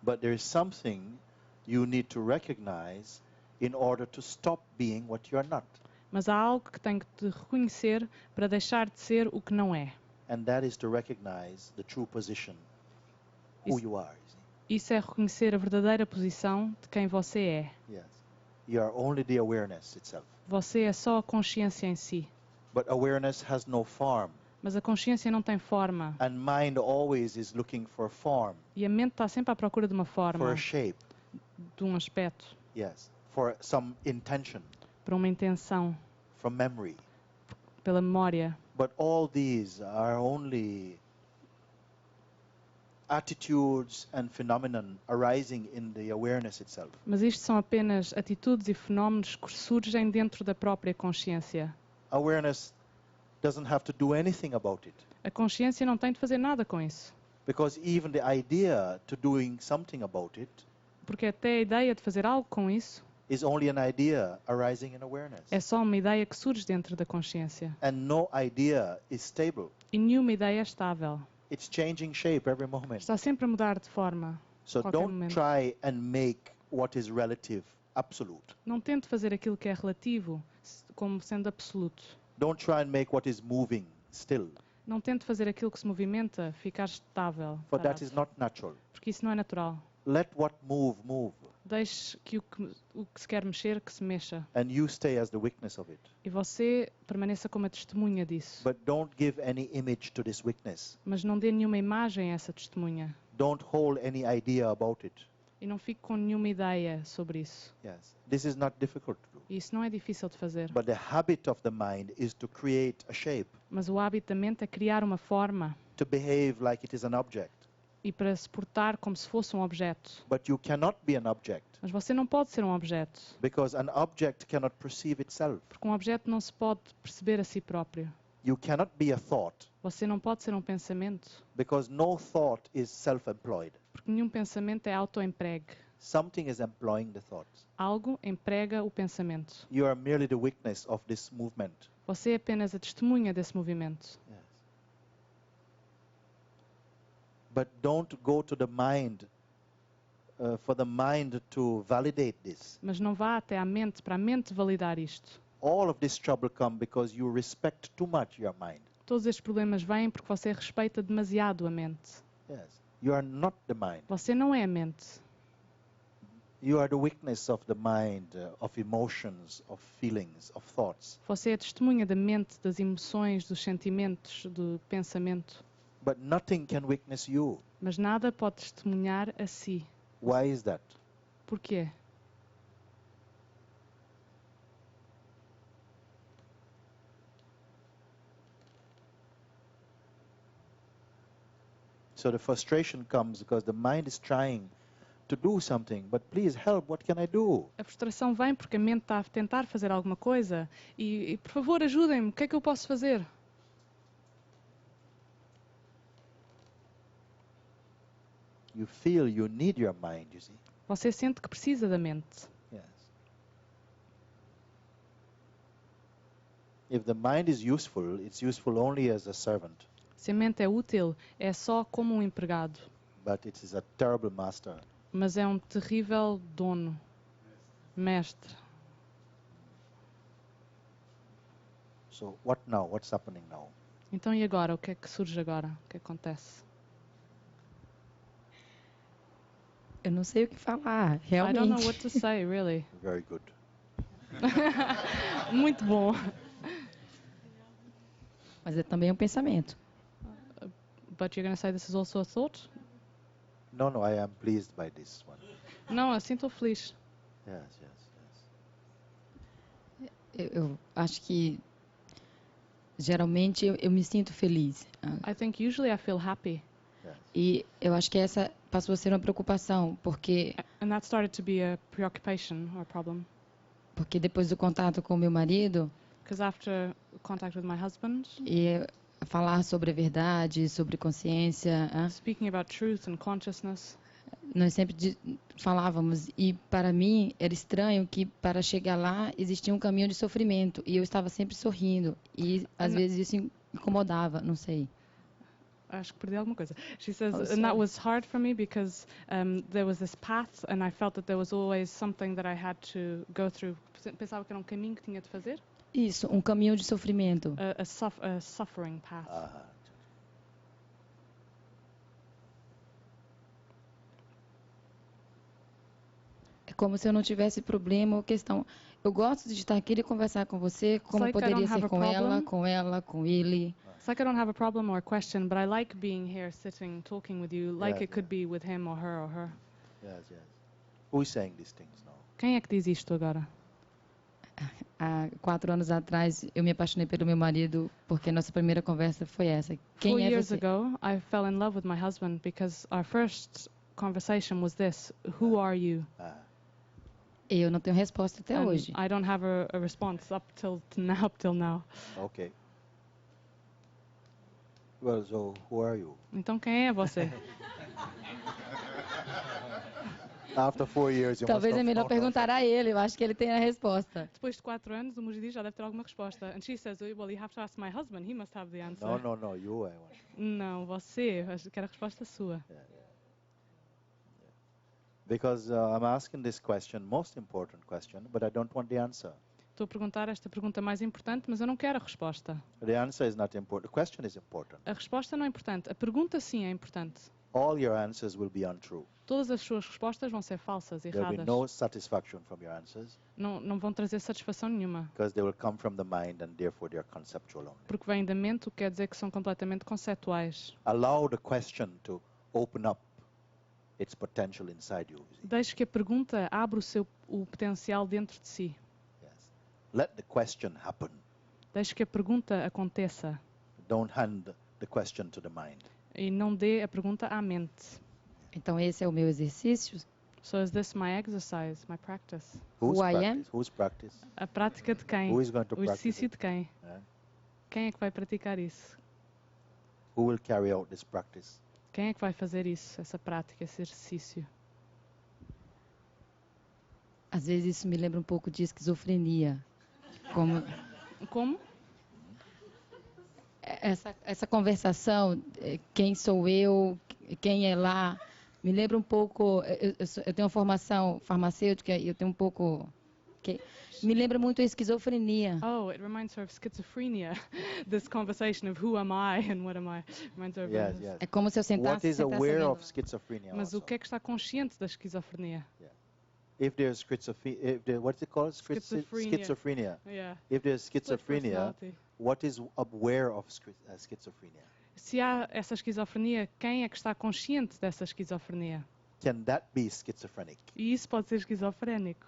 But there is something you need to recognize in order to stop being what you are not. Mas há algo que tem que te reconhecer para deixar de ser o que não é. And that is to recognize the true position, who Isso- you are. You see? Isso é reconhecer a verdadeira posição de quem você é. Yes. You are only the awareness itself. Você é só a consciência em si. But awareness has no form. Mas a consciência não tem forma. And mind always is looking for form, E a mente está sempre à procura de uma for forma, a shape. de um aspecto, Yes. For some intention, para uma intenção, from memory. pela memória. But all these are only attitudes and phenomenon arising in the awareness itself. Mas isto são apenas atitudes e fenómenos que surgem dentro da própria consciência. Awareness doesn't have to do anything about it. A consciência não tem de fazer nada com isso. Because even the idea to doing something about it Porque até a ideia de fazer algo com isso is only an idea arising in awareness. é só uma ideia que surge dentro da consciência. And no idea is stable. E nenhuma ideia é estável. It's changing shape every moment. Está sempre a mudar de forma. So qualquer don't momento. try and make what is relative absolute. Não tente fazer aquilo que é relativo como sendo absoluto. Don't try and make what is moving still, Não tente fazer aquilo que se movimenta ficar estável. for that parado. is not natural. Porque isso não é natural. Let what move, move. Deixe que o que se quer mexer, que se mexa. And you stay as the witness of it. E você permaneça como a testemunha disso. But don't give any image to this witness. Mas não dê nenhuma imagem a essa testemunha. Don't hold any idea about it. E não fique com nenhuma ideia sobre isso. Yes. This is not difficult to do. E isso não é difícil de fazer. But the habit of the mind is to create a shape, Mas o hábito da mente é criar uma forma to behave like it is an object. e para se portar como se fosse um objeto. But you cannot be an object, Mas você não pode ser um objeto. because an object cannot perceive itself. Porque um objeto não se pode perceber a si próprio. You cannot be a thought, Você não pode ser um pensamento. because no thought is self-employed. Porque nenhum pensamento é autoempregue. Something is employing the thoughts. Algo emprega o pensamento. You are merely the witness of this movement. Você é apenas a testemunha desse movimento. Yes. But don't go to the mind for the mind to validate this. Mas não vá até à mente para a mente validar isto. all of this trouble come because you respect too much your mind. Todos estes problemas vêm porque você respeita demasiado a mente. Yes. You are not the mind. Você não é a mente. You are the witness of the mind, of emotions, of feelings, of thoughts. Você é testemunha da mente, das emoções, dos sentimentos, do pensamento. But nothing can witness you. Mas nada pode testemunhar a si. Why is that? Porquê? So the frustration comes because the mind is trying to do something, but please help, what can I do? A frustração vem porque a mente está a tentar fazer alguma coisa e por favor, ajudem-me, o que é que eu posso fazer? You feel you need your mind, you see. Você sente que precisa da mente. Yes. If the mind is useful, it's useful only as a servant, Se a mente é útil, é só como um empregado. but it is a terrible master. Mas é um terrível dono, mestre. So what now? What's happening now? Então e agora? O que é que surge agora? O que acontece? Eu não sei o que falar, I don't know realmente. what to say, really. Very good. Muito bom. Mas é também um pensamento. But you're going to say this is also a thought? No, I am pleased by this one. Não, assim estou feliz. Yes. Eu acho que geralmente eu me sinto feliz. I think usually I feel happy. Yes. E eu acho que essa passou a ser uma preocupação, porque And that started to be a preoccupation or problem. depois do contato com meu marido Because after contact with my husband, e falar sobre a verdade, sobre consciência, speaking about truth and consciousness, nós sempre falávamos, e para mim era estranho que para chegar lá existia um caminho de sofrimento e eu estava sempre sorrindo e às vezes isso incomodava, não sei. acho que perdi alguma coisa. She says, Oh, and sorry. that was hard for me because there was this path and I felt that there was always something that I had to go through. Pensava que era um caminho que tinha de fazer. Isso, um caminho de sofrimento. A suffering path. Uh-huh. É como se eu não tivesse problema ou questão. Eu gosto de estar aqui e conversar com você, como like I poderia don't have ser a com ela, com ele. It's like I don't have a problem or a question, but I like being here, sitting, talking with you, like Yeah, it could be with him or her. Yes. Who is saying these things now? Quem é que diz isto agora? Há 4 anos atrás, eu me apaixonei pelo meu marido porque nossa primeira conversa foi essa. 4 Quem é years você? ago, I fell in love with my husband because our first conversation was this: Who are you? E eu não tenho resposta até And hoje. I don't have a response up till now. Okay. Well, so who are you? Então quem é você? After 4 years, you Talvez must é have melhor found out. perguntar a ele, eu acho que ele tem a resposta. Depois de 4 anos, o Mooji já deve ter alguma resposta. And she says, well, you have to ask my husband. He must have the answer. No, you I want. Não, você. Eu quero a resposta sua. Because I'm asking this question, most important question, but I don't want the answer. Estou a perguntar esta pergunta mais importante, mas eu não quero a resposta. The answer is not important. The question is important. A resposta não é importante. A pergunta sim é importante. All your answers will be untrue. Todas as suas respostas vão ser falsas, There will be erradas. no satisfaction from your answers Não vão trazer satisfação nenhuma. because they will come from the mind and therefore they are conceptual only. Porque vêm da mente, o que quer dizer que são completamente conceptuais. Allow the question to open up its potential inside you. See? Deixe que a pergunta abra o potencial dentro de si. Yes. Let the question happen. Deixe que a pergunta aconteça. Don't hand the question to the mind. E não dê a pergunta à mente. Então esse é o meu exercício. So is this my exercise, my practice? Whose Who I practice? am? Whose practice? A prática de quem? Who is going to O practice exercício it? de quem? Yeah? Quem é que vai praticar isso? Who will carry out this practice? Quem é que vai fazer isso, essa prática, esse exercício? Às vezes isso me lembra um pouco de esquizofrenia. Como Como? essa conversação, quem sou eu, quem é lá, me lembra um pouco. Eu tenho uma formação farmacêutica e eu tenho um pouco Que me lembra muito a esquizofrenia. Oh, it reminds her of schizophrenia. This conversation of who am I and what am I. Reminds her of Yes, this. yes. É como se eu What sentasse, is sentasse aware vendo. of schizophrenia Mas o also? que é que está consciente da esquizofrenia? If there's what's it called? Schizophrenia. Schizophrenia. Yeah. If there's Split schizophrenia, personality. what is aware of schizophrenia? Se há essa esquizofrenia, quem é que está consciente dessa esquizofrenia? Can that be schizophrenic? E isso pode ser esquizofrénico.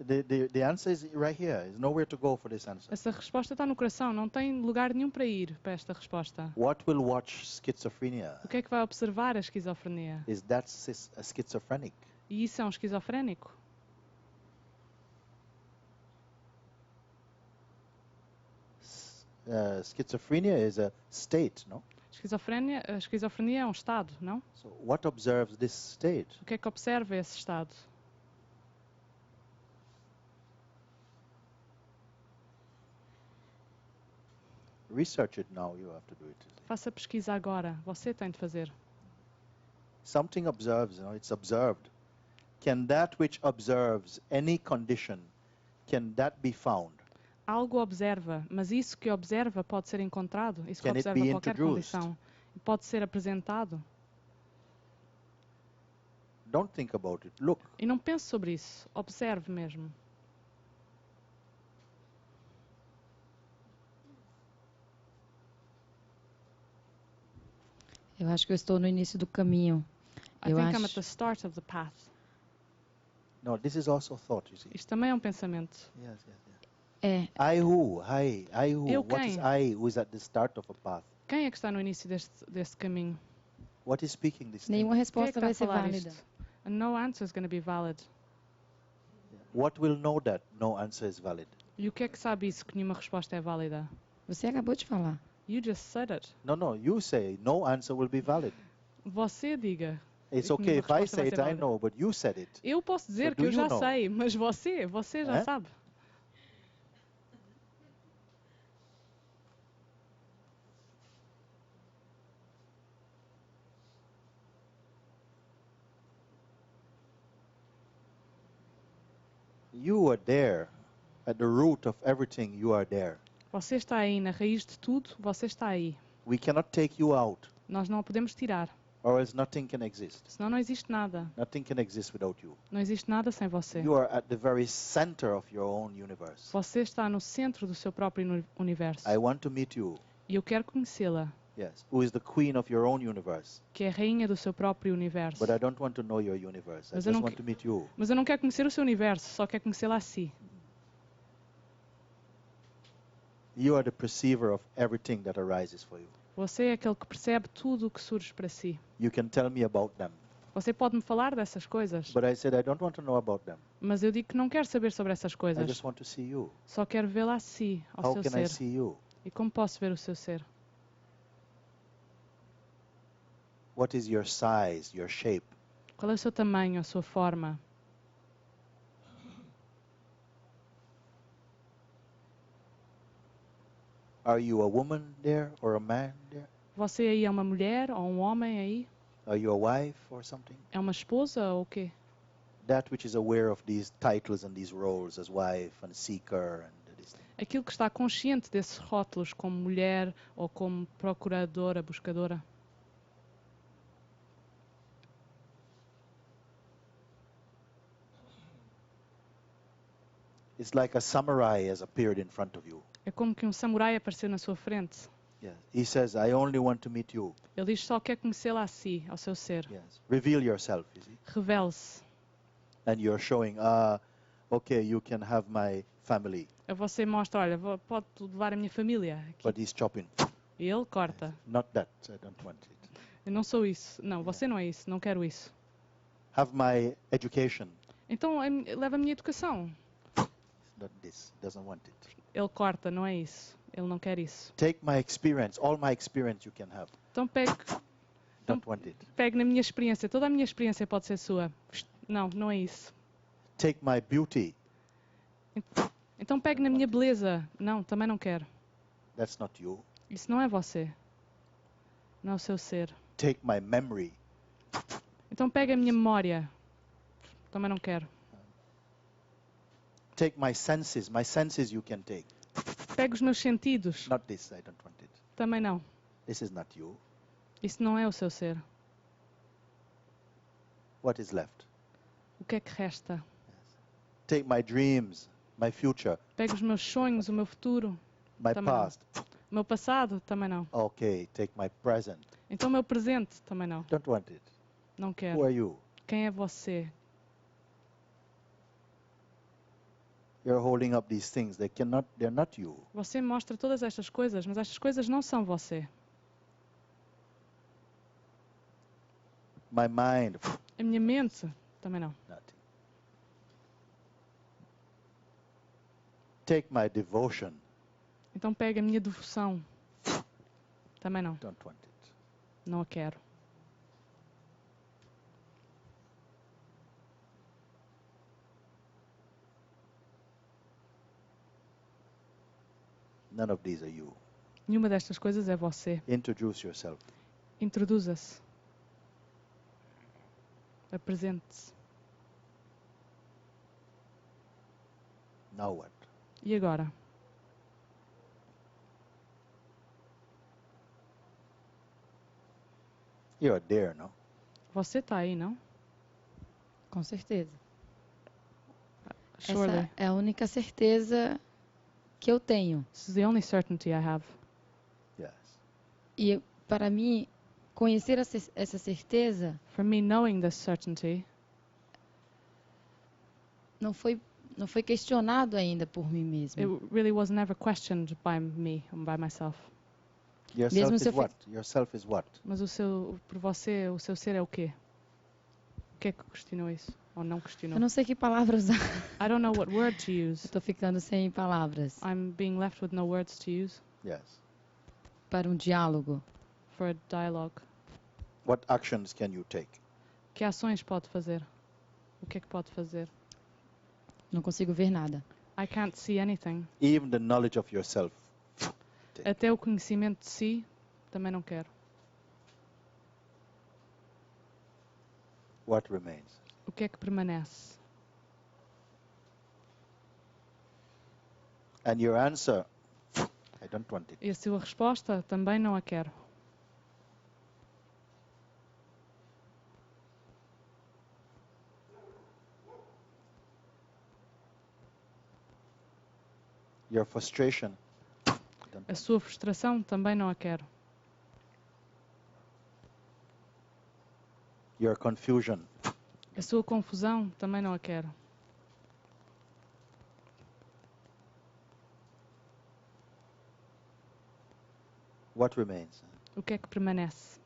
The answer is right here. There's nowhere to go for this answer. Essa resposta está no coração, não tem lugar nenhum para ir para esta resposta. What will watch schizophrenia? O que é que vai observar a esquizofrenia? Is that a schizophrenic? E isso é um esquizofrénico? Schizophrenia is a state, no? A esquizofrenia é um estado, não? So what observes this state? O que é que observa esse estado? Research it now. You have to do it. Faça pesquisa agora. Você tem de fazer. Something observes, it's observed. Can that which observes any condition, can that be found? Algo observa, mas isso que observa pode ser encontrado. Isso que Can it observa be qualquer introduced? condição. Pode ser apresentado. Don't think about it. Look. E não pense sobre isso. Observe mesmo. Eu acho que eu estou no início do caminho. I Eu think I'm at acho. the start of the path. No, this is also thought, you see. Isto também é um pensamento. Yes, yes, yes. É, I who? I who? Eu What is quem? I who is at the start of a path? Quem é que está no início deste caminho? What is speaking this nenhuma thing? Quem é que resposta está a vai ser falar válida. isto? And no answer is going to be valid. What will know that no answer is valid? E o que é que sabe isso que nenhuma resposta é válida? Você acabou de falar. You just said it. No, you say no answer will be valid. Você diga. It's que okay nenhuma if I resposta vai say it, ser I válida. know, but you said it. Eu posso dizer So que do eu já you know? sei, mas você já Eh? sabe. You are there. At the root of everything, you are there. Você está aí, na raiz de tudo, você está aí. We cannot take you out, Nós não a podemos tirar, or else nothing can exist. senão não existe nada. Nothing can exist without you. Não existe nada sem você. You are at the very center of your own universe. Você está no centro do seu próprio universo. I want to meet you. E eu quero conhecê-la, Yes. Who is the queen of your own universe. que é a rainha do seu próprio universo. But I don't want to know your universe. I Mas eu just não want que- to meet you. Mas eu não quero conhecer o seu universo, só quero conhecê-la a si. You are the perceiver of everything that arises for you. Você é aquele que percebe tudo o que surge para si. You can tell me about them. Você pode me falar dessas coisas, But I said I don't want to know about them. mas eu digo que não quero saber sobre essas I coisas. just want to see you. Só quero vê-la a si, ao How seu can I ser. see you? E como posso ver o seu ser? What is your size, your shape? Qual é o seu tamanho, a sua forma? Are you a woman there or a man there? Você aí é uma mulher ou um homem aí? Are you a wife or something? É uma esposa ou o quê? That which is aware of these titles and these roles as wife and seeker and this thing. Aquilo que está consciente desses rótulos como mulher ou como procuradora, buscadora. It's like a samurai has appeared in front of you. É como que um samurai apareceu na sua frente. Yes. He says, I only want to meet you. Ele diz só quer conhecê-la a si, ao seu ser. Yes. Reveal yourself, you see. Revele-se. And you're showing, okay, you can have my family. A você mostra, olha, pode levar a minha família aqui. But he's chopping. E ele corta. Not that. I don't want it. Eu não sou isso. Não, você não é isso. Não quero isso. Have my education. Então leva a minha educação. Not this. Doesn't want it. Ele corta, não é isso. Ele não quer isso. Take my experience. All my experience you can have. Então pegue Don't want it. na minha experiência. Toda a minha experiência pode ser sua. Não, não é isso. Take my beauty. Então pegue na minha beleza. Não, também não quero. That's not you. Isso não é você. Não é o seu ser. Take my memory. Então pega a minha memória. Também não quero. Take my senses you can take. Pega os meus sentidos. Not this, I don't want it. Também não. This is not you. Isso não é o seu ser. What is left? O que é que resta? Take my dreams, my future, Pega os meus sonhos, o meu futuro. my Também não. past. O meu passado. Também não. Okay, take my present. Então o meu presente. Também não. Don't want it. Não Who quero. are you? Quem é você? You're holding up these things. They're not you. Você mostra todas estas coisas, mas estas coisas não são você. My mind, A minha mente. Também não. nothing. Take my devotion. Então pega a minha devoção. Também não. Don't want it. Não a quero. None of these are you. Nenhuma destas coisas é você. Introduce yourself. Introduza-se. Apresente-se. Now what? E agora? You're there, no? Você está aí, não? Com certeza. Surely. Essa é a única certeza que eu tenho. This is the only certainty I have. Yes. E para mim, conhecer essa certeza For me, knowing this certainty não foi questionado ainda por mim mesmo. it really was never questioned by me, by myself. Yourself Mesmo is se eu what? Yourself is what? Mas por você, o seu ser é o quê? O que é que questionou isso? Ou não questionou? Eu não sei que palavra usar. I don't know what word to use. Estou ficando sem palavras I'm being left with no words to use Yes. para um diálogo. for a dialogue. What actions can you take? Que ações pode fazer? O que é que pode fazer? Não consigo ver nada. I can't see anything. Even the knowledge of yourself. Até o conhecimento de si, também não quero. What remains? O que é que permanece? And your answer, I don't want it. E a sua resposta, também não a quero. Your frustration, I don't A want sua frustração, também não a quero. it. Your confusion, A sua confusão, também não a quero. what remains? O que é que permanece?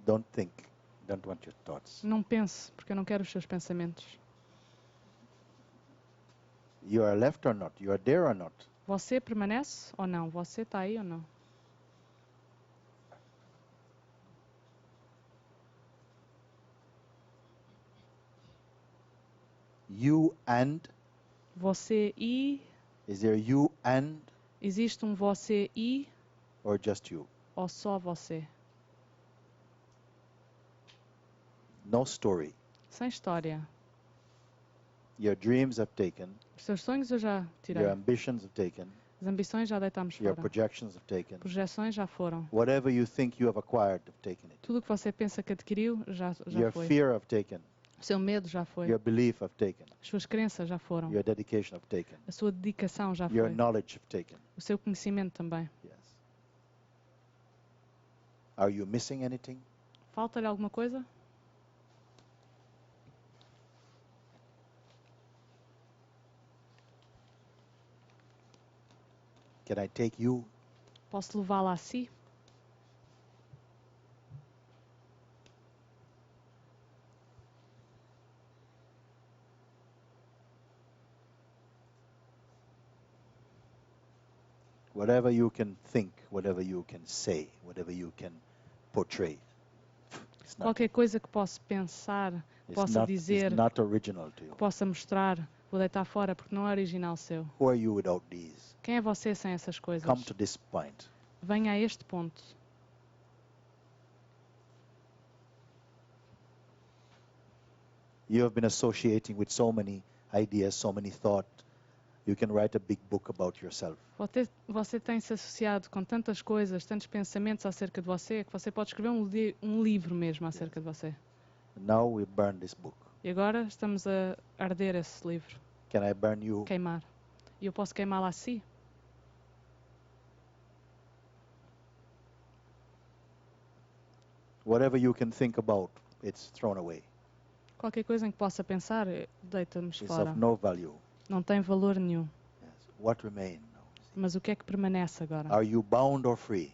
Don't think. Don't want your thoughts. Não pense, porque eu não quero os seus pensamentos. You are left or not? You are there or not? Você permanece ou não? Você está aí ou não? You and? Você e... Is there you and Existe um você e or just you? ou só você? No story. Sem história. Your dreams have taken. Os seus sonhos eu já tirei. Your ambitions have taken. As ambições já deitámos Your fora. projections have taken. Projeções já foram. Whatever you think you have acquired have taken it. Tudo o que você pensa que adquiriu já Your foi. fear have taken. O seu medo já foi. Your belief have taken. As suas crenças já foram. Your dedication have taken. A sua dedicação já Your foi. knowledge have taken. O seu conhecimento também. Yes. Are you missing anything? Falta-lhe alguma coisa? Can I take you? Posso levá-la a si? Whatever you can think, whatever you can say, whatever you can portray. It's not, Qualquer coisa que possa pensar, possa dizer, it's not original to you. que possa mostrar, vou deitar fora porque não é original seu. Who are you without these? Quem é você sem essas coisas? Come to this point. Venha a este ponto. You have been associating with so many ideas, so many thoughts. You can write a big book about yourself. Você tem se associado com tantas coisas, tantos pensamentos acerca de você, que você pode escrever um livro mesmo acerca de você. Now we burn this book. E agora estamos a arder esse livro. Can I burn you? Queimar. E eu posso queimá-lo assim? Whatever you can think about, it's thrown away. Qualquer coisa em que possa pensar, deita-nos It's fora. of no value. Não tem valor nenhum. Yes. What remains now? Mas o que é que permanece agora? Are you bound or free?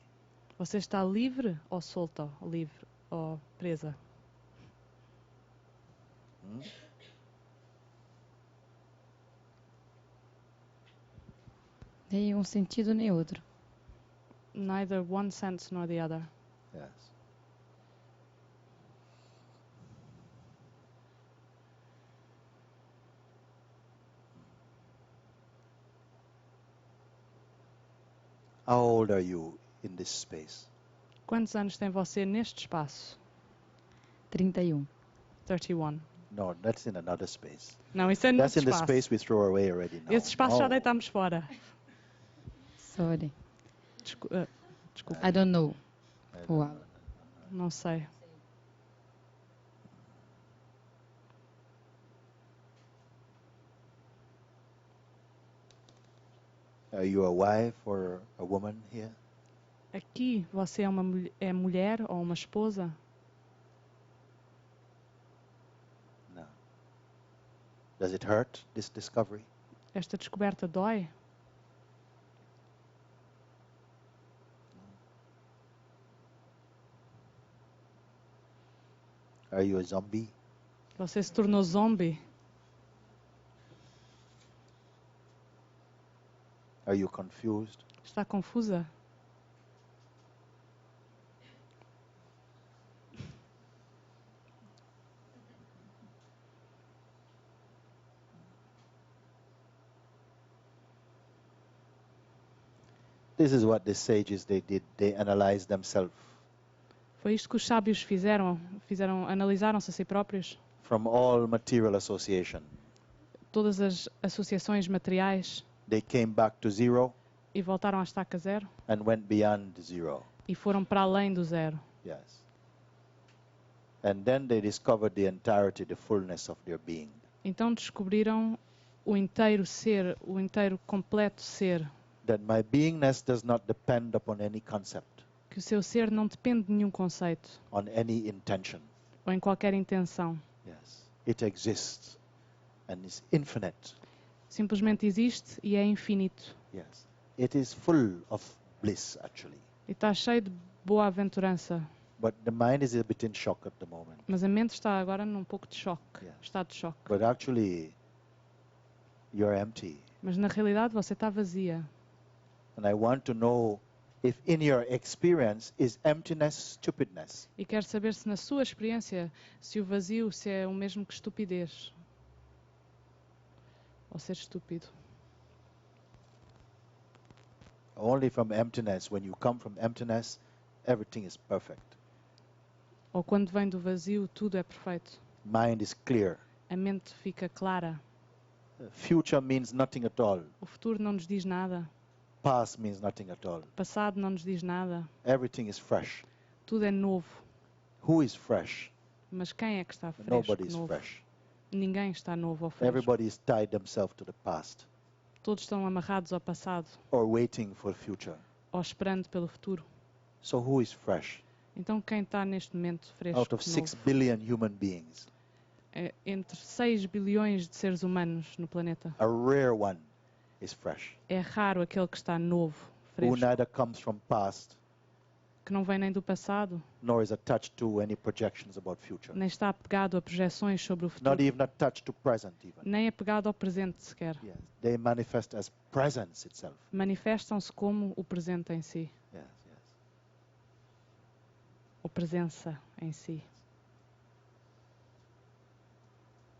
Você está livre ou solta? Livre ou presa? Hmm? Nem um sentido nem outro. Neither one sense nor the other. Yes. How old are you in this space? Quantos anos tem você neste espaço? 31. 31. No, that's in another space. Não, isso é That's noutro in the espaço. space we throw away already now. Esse espaço já No. deitámos fora. Sorry. Desculpa, I don't know. I don't Wow. know. não sei. Are you a wife or a woman here? Aqui você é uma mulher ou uma esposa? No. Does it hurt, this discovery? Esta descoberta dói? Are you a zombie? Você se tornou zombie? Are you confused? Está confusa? This is what the sages they did. They analyzed themselves Foi isto que os sábios fizeram, analisaram-se a si próprios. from all material association. Todas as associações materiais They came back to zero e voltaram à estaca zero and went beyond zero. e foram para além do zero. Yes. And then they discovered the entirety, the fullness of their being. Então descobriram o inteiro ser, o inteiro completo ser, That my beingness does not depend upon any concept, que o seu ser não depende de nenhum conceito on any intention. ou em qualquer intenção. Yes. It exists and is infinite. Simplesmente existe e é infinito. Yes. It is full of bliss actually. E está cheio de boa-aventurança. But the mind is a bit in shock at the moment. Mas a mente está agora num pouco de choque. Yeah. Estado de choque. But actually, you're empty. Mas na realidade você está vazia. And I want to know if in your experience is emptiness stupidness. E quero saber se na sua experiência, se o vazio se é o mesmo que estupidez. Ou ser estúpido. Only from emptiness, when you come from emptiness, everything is perfect. Ou quando vem do vazio, tudo é perfeito. Mind is clear. A mente fica clara. Future means nothing at all. O futuro não nos diz nada. Past means nothing at all. O passado não nos diz nada. Everything is fresh. Tudo é novo. Who is fresh? Mas quem é que está fresco, Nobody is novo? fresh. Ninguém está novo ou fresco. Everybody is tied themselves to the past Todos estão amarrados ao passado or waiting for the future. ou esperando pelo futuro. So who is fresh? Então quem está neste momento fresco, Out of 6 novo? billion human beings, É entre 6 bilhões de seres humanos no planeta. a rare one is fresh. É raro aquele que está novo, Who fresco, neither comes from past que não vem nem do passado, nor is attached to any projections about future. nem está apegado a projeções sobre o futuro, Not even attached to present even. nem apegado ao presente sequer. Yes. They manifest as presence itself. Manifestam-se como o presente em si, Yes, yes. ou presença em si.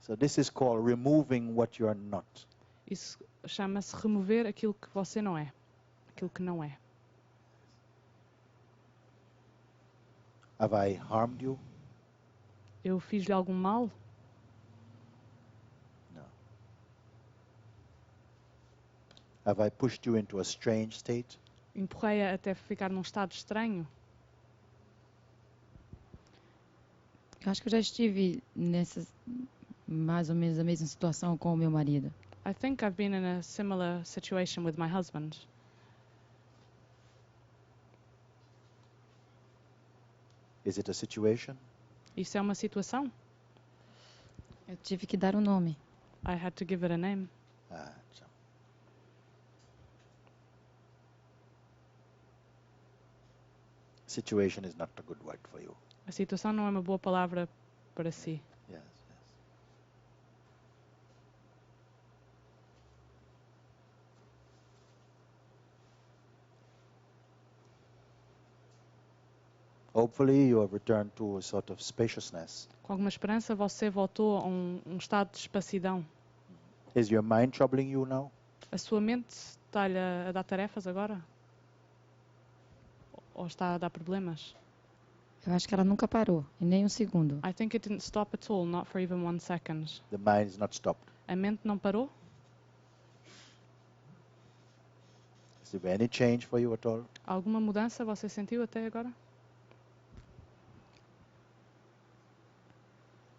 So this is called removing what you are not. Isso chama-se remover aquilo que você não é, aquilo que não é. Have I harmed you? Eu fiz-lhe algum mal? No. Have I pushed you into a strange state? Empurrei-a até ficar num estado estranho? Eu acho que eu já estive nessa mais ou menos a mesma situação com o meu marido. I think I've been in a similar situation with my husband. Is it a situation? Isso é uma situação? Eu tive que dar um nome. I had to give it a name. So. Situation is not a good word for you. A situação não é uma boa palavra para si. Yes. Hopefully you have returned to a sort of spaciousness. Com alguma esperança, você voltou a um estado de espacidão. Is your mind troubling you now? A sua mente está-lhe a dar tarefas agora? Ou está a dar problemas? Eu acho que ela nunca parou, em nem um segundo. I think it didn't stop at all, not for even 1 second. The mind is not stopped. A mente não parou? Is there any change for you at all? Alguma mudança você sentiu até agora?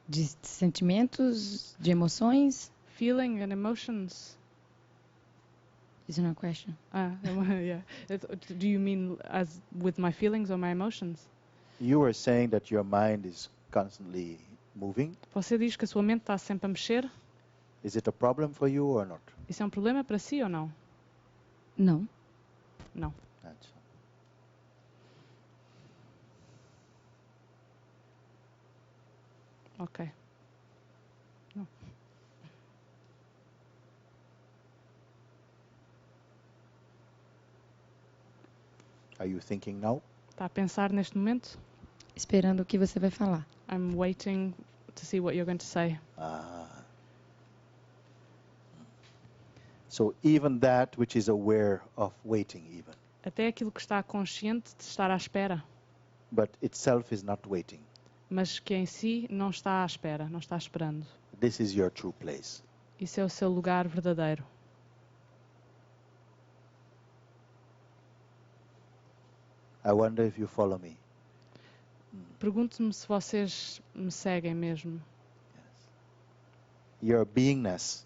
De sentimentos, de emoções? Feeling and emotions. Is it a question? Yeah. Do you mean as with my feelings or my emotions? You were saying that your mind is constantly moving. Você diz que a sua mente está sempre a mexer? Is it a problem for you or not? Isso é um problema para si ou não? Não. Não. That's- Ok. Não. Are you thinking now? Está a pensar neste momento? Esperando o que você vai falar. I'm waiting to see what you're going to say. So even that which is aware of waiting even, Até aquilo que está consciente de estar à espera, but itself is not waiting. mas que em si não está à espera, não está esperando. This is your true place. Isso é o seu lugar verdadeiro. I wonder if you follow me. Pergunto-me se vocês me seguem mesmo. Your beingness,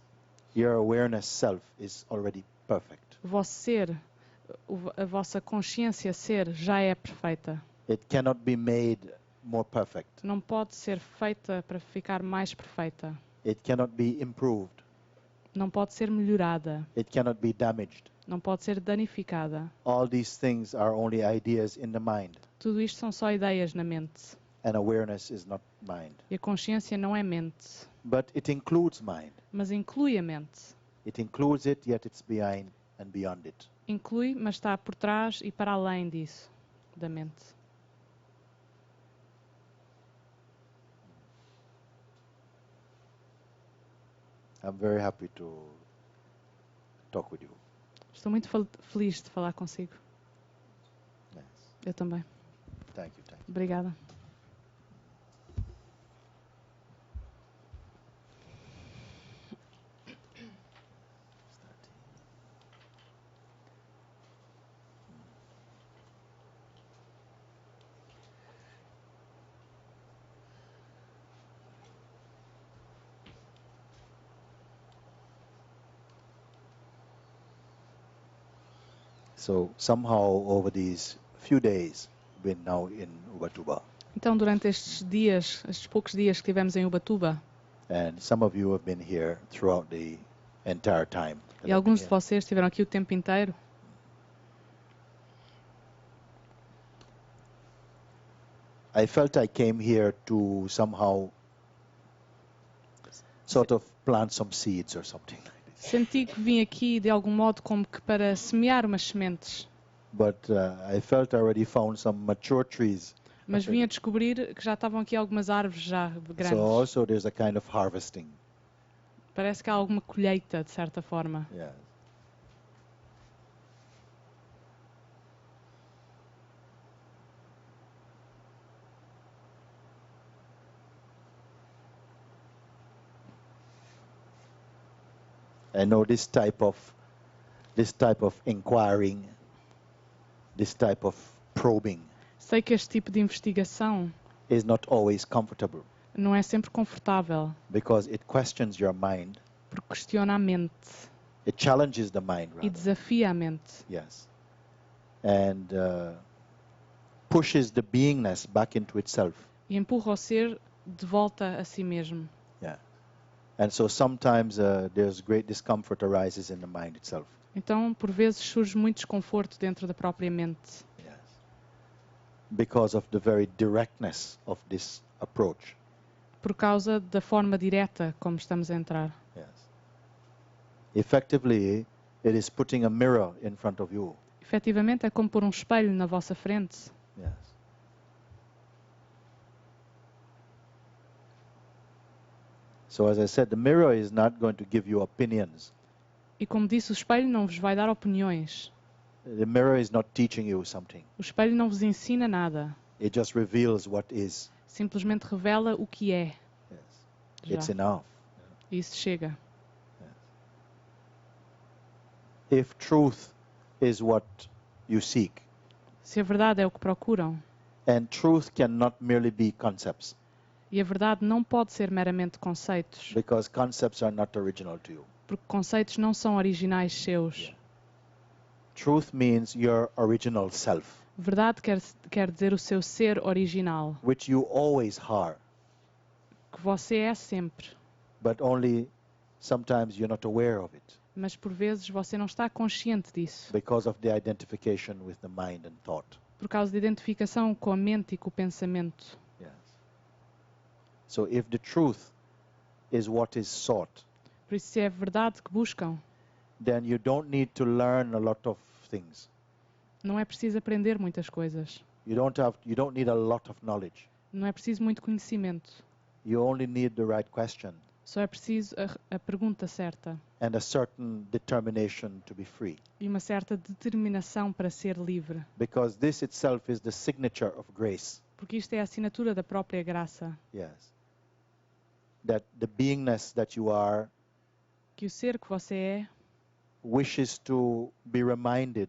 your awareness self is already perfect. O vosso ser, a vossa consciência ser já é perfeita. It cannot be made more perfect. Não pode ser feita para ficar mais perfeita. It cannot be improved. Não pode ser melhorada. It cannot be damaged. Não pode ser danificada. All these things are only ideas in the mind, Tudo isto são só ideias na mente. and awareness is not mind. E a consciência não é mente, But it includes mind. mas inclui a mente. It includes it, yet it's behind and beyond it. Inclui, mas está por trás e para além disso, da mente. I'm very happy to talk with you. Estou muito feliz de falar consigo. Yes. Eu também. Thank you. Obrigada. So somehow over these few days, we're now in Ubatuba, Então, durante estes dias, estes poucos dias que tivemos em Ubatuba, and some of you have been here throughout the entire time. that e I've been alguns de here. vocês estiveram aqui o tempo inteiro, I felt I came here to somehow sort of plant some seeds or something like this. senti que vim aqui de algum modo como que para semear umas sementes, But I felt I already found some mature trees. mas vim a descobrir que já estavam aqui algumas árvores já So grandes. also there's a kind of harvesting. Parece que há alguma colheita, de certa forma. Yeah. I know this type of inquiring, this type of probing Sei que este tipo de investigação is not always comfortable não é sempre confortável, because it questions your mind. porque questiona a mente It challenges the mind, e rather. desafia a mente. Yes. And pushes the beingness back into itself. E empurra o ser de volta a si mesmo. Yeah. And so sometimes there's great discomfort arises in the mind itself. Então, por vezes, surge muito desconforto dentro da própria mente. Yes. Because of the very directness of this approach. Por causa da forma direta como estamos a entrar. Yes. Effectively, it is putting a mirror in front of you. Efetivamente, é como pôr um espelho na vossa frente. Yes. So as I said, the mirror is not going to give you opinions. E como disse, o espelho não vos vai dar opiniões. The mirror is not teaching you something. O espelho não vos ensina nada. It just reveals what is. Simplesmente revela o que é. Yes. Já. It's enough. E isso chega. If truth is what you seek, Se a verdade é o que procuram, and truth cannot merely be concepts, e a verdade não pode ser meramente conceitos, because concepts are not original to you. porque conceitos não são originais seus. Truth means your original self, Verdade quer dizer o seu ser original, which you always are, que você é sempre, but only sometimes you're not aware of it mas por vezes você não está consciente disso, because of the identification with the mind and thought. por causa da identificação com a mente e com o pensamento. Yes. So if the truth is what is sought, Por isso, se é verdade que buscam, then you don't need to learn a lot of things. não é preciso aprender muitas coisas, You don't need a lot of knowledge. não é preciso muito conhecimento, You only need the right question só é preciso a pergunta certa and a certain determination to be free. e uma certa determinação para ser livre, Because this itself is the signature of grace. porque isto é a assinatura da própria graça, Yes. That the beingness that you are que o ser que você é wishes to be reminded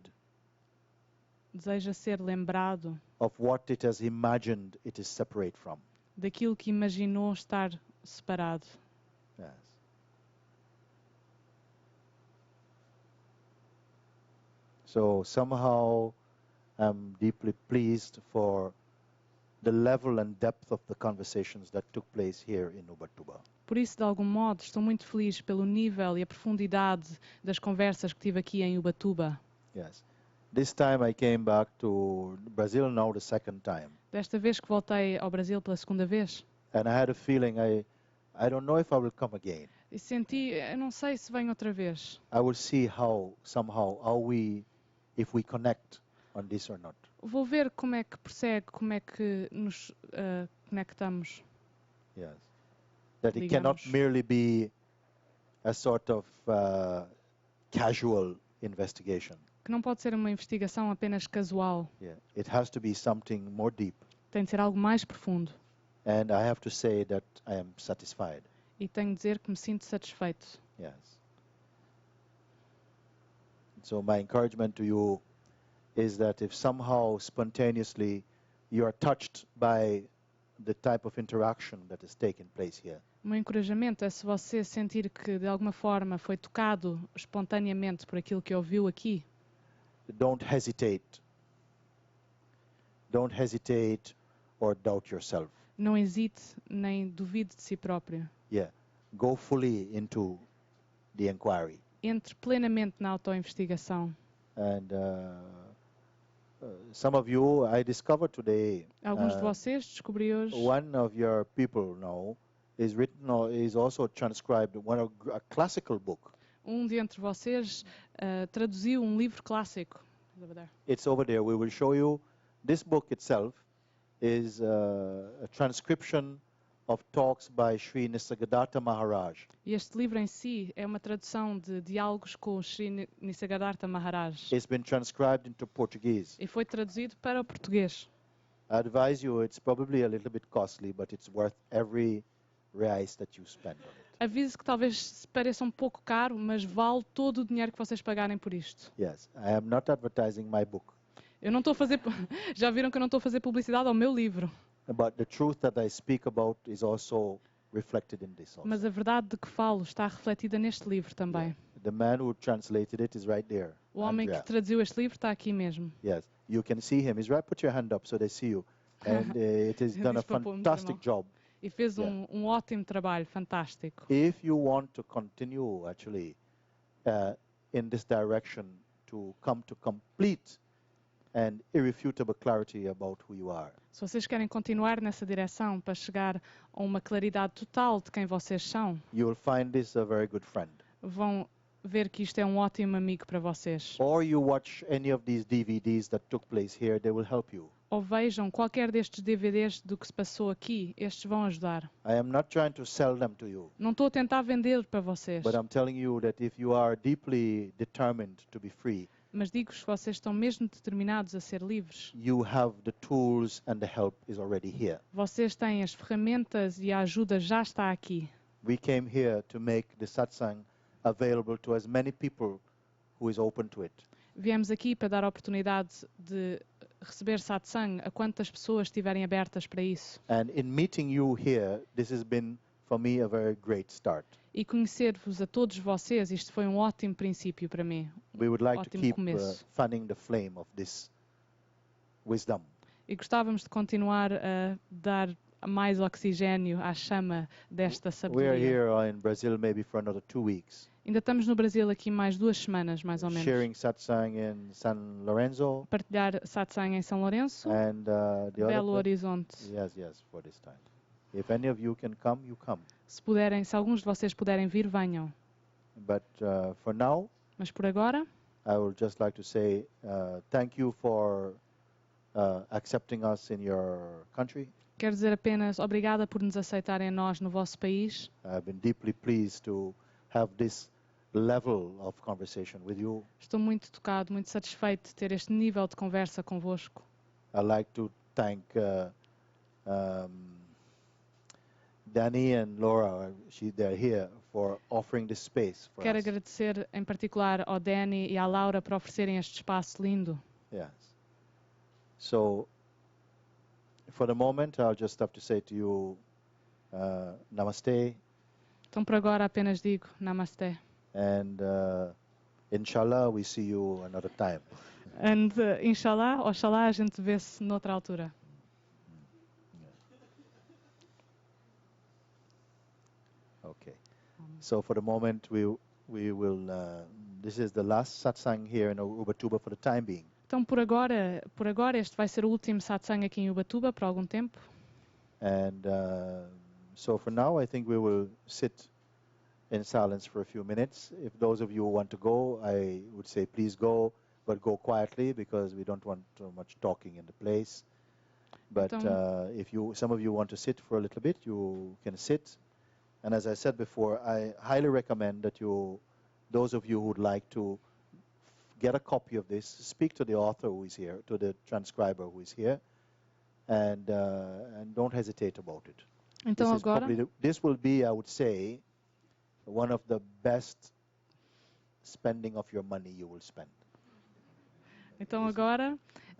deseja ser lembrado of what it has imagined it is separate from. daquilo que imaginou estar separado. Yes. So somehow I'm deeply pleased for the level and depth of the conversations that took place here in Ubatuba. Por isso, de algum modo, estou muito feliz pelo nível e a profundidade das conversas que tive aqui em Ubatuba. Yes. This time I came back to Brazil now the second time. Desta vez que voltei ao Brasil pela segunda vez, And I had a feeling I don't know if I will come again. e senti, eu não sei se venho outra vez. I will see if we connect on this or not. Vou ver como é que prossegue, como é que nos conectamos. Yes. That it Digamos. cannot merely be a sort of casual investigation. Que não pode ser uma investigação apenas casual. Yeah. It has to be something more deep. Tem de ser algo mais profundo. And I have to say that I am satisfied. E tenho de dizer que me sinto satisfeito. Yes. So my encouragement to you is that if somehow spontaneously you are touched by the type of interaction that has taken place here, O meu encorajamento é, se você sentir que de alguma forma foi tocado espontaneamente por aquilo que ouviu aqui, don't hesitate. Don't hesitate or doubt yourself. não hesite nem duvide de si próprio. Yeah. Go fully into the inquiry. Entre plenamente na autoinvestigação. And some of you, I discovered today, Alguns de vocês descobri hoje, one of your people now is also transcribed a classical book. de entre vocês traduziu um livro clássico. It's over there. We will show you. This book itself is a transcription of talks by Sri Nisargadatta Maharaj. E este livro em si é uma tradução de diálogos com o Sri Nisargadatta Maharaj. It's been transcribed into Portuguese. E foi traduzido para o português. I advise you, it's probably a little bit costly, but it's worth every reais that you spend on it. Aviso que talvez pareça um pouco caro, mas vale todo o dinheiro que vocês pagarem por isto. Yes, I am not advertising my book, Eu não estou a fazer... Já viram que eu não estou a fazer publicidade ao meu livro. but the truth that I speak about is also reflected in this Mas also. a verdade de que falo está refletida neste livro também. Yeah. The man who translated it is right there. O homem que Andrea. traduziu este livro está aqui mesmo. Yes, you can see him. He's right. Put your hand up so they see you. And it has done a Diz para pôrmos a fantastic mão. job. E fez Yeah. um ótimo trabalho, fantástico. If you want to continue actually in this direction to come to complete and irrefutable clarity about who you are, Se vocês querem continuar nessa direção para chegar a uma claridade total de quem vocês são, you will find this a very good friend. vão ver que isto é um ótimo amigo para vocês. Or you watch any of these DVDs that took place here, they will help you. Ou vejam qualquer destes DVDs do que se passou aqui, estes vão ajudar. I am not trying to sell them to you, Não estou a tentar vender para vocês, but I'm telling you that if you are deeply determined to be free, mas digo-vos que vocês estão mesmo determinados a ser livres. you have the tools and the help is already here. Vocês têm as ferramentas e a ajuda já está aqui. We came here to make the satsang available to as many people who is open to it. Viemos aqui para dar a oportunidade de receber satsang a quantas pessoas estiverem abertas para isso. And in meeting you here, this has been for me a very great start. E conhecer-vos a todos vocês, isto foi um ótimo princípio para mim. We would like to Ótimo keep começo. fanning the flame of this wisdom. E gostávamos de continuar a dar mais oxigênio à chama desta We are sabedoria. here in Brazil maybe for another 2 weeks, Ainda estamos no Brasil aqui mais 2 semanas, mais ou menos. sharing satsang in San Lorenzo Partilhar satsang em São Lourenço, and the Belo other. Horizonte. Yes, for this time. If any of you can come, you come. Se alguns de vocês puderem vir, venham. But for now, Mas por agora, I would just like to say thank you for accepting us in your country. quero dizer apenas obrigada por nos aceitarem a nós no vosso país. I've been deeply pleased to have this level of conversation with you. Estou muito tocado, muito satisfeito de ter este nível de conversa convosco. I'd like to thank Danny and Laura, they're here, for offering this space for Quero us. agradecer em particular ao Danny e à Laura por oferecerem este espaço lindo. Yes. So, for the moment, I'll just have to say to you, namaste, Então por agora apenas digo Namaste. and inshallah, we see you another time. And inshallah, oxalá a gente vê-se noutra altura. Okay. So for the moment, we will. This is the last satsang here in Ubatuba for the time being. Então por agora este vai ser o último satsang aqui em Ubatuba por algum tempo. And so for now, I think we will sit in silence for a few minutes. If those of you who want to go, I would say please go, but go quietly because we don't want too much talking in the place. But if some of you want to sit for a little bit, you can sit. And as I said before, I highly recommend that those of you who would like to get a copy of this, speak to the author who is here, to the transcriber who is here, and don't hesitate about it. Então agora, This will be, I would say, one of the best spending of your money you will spend.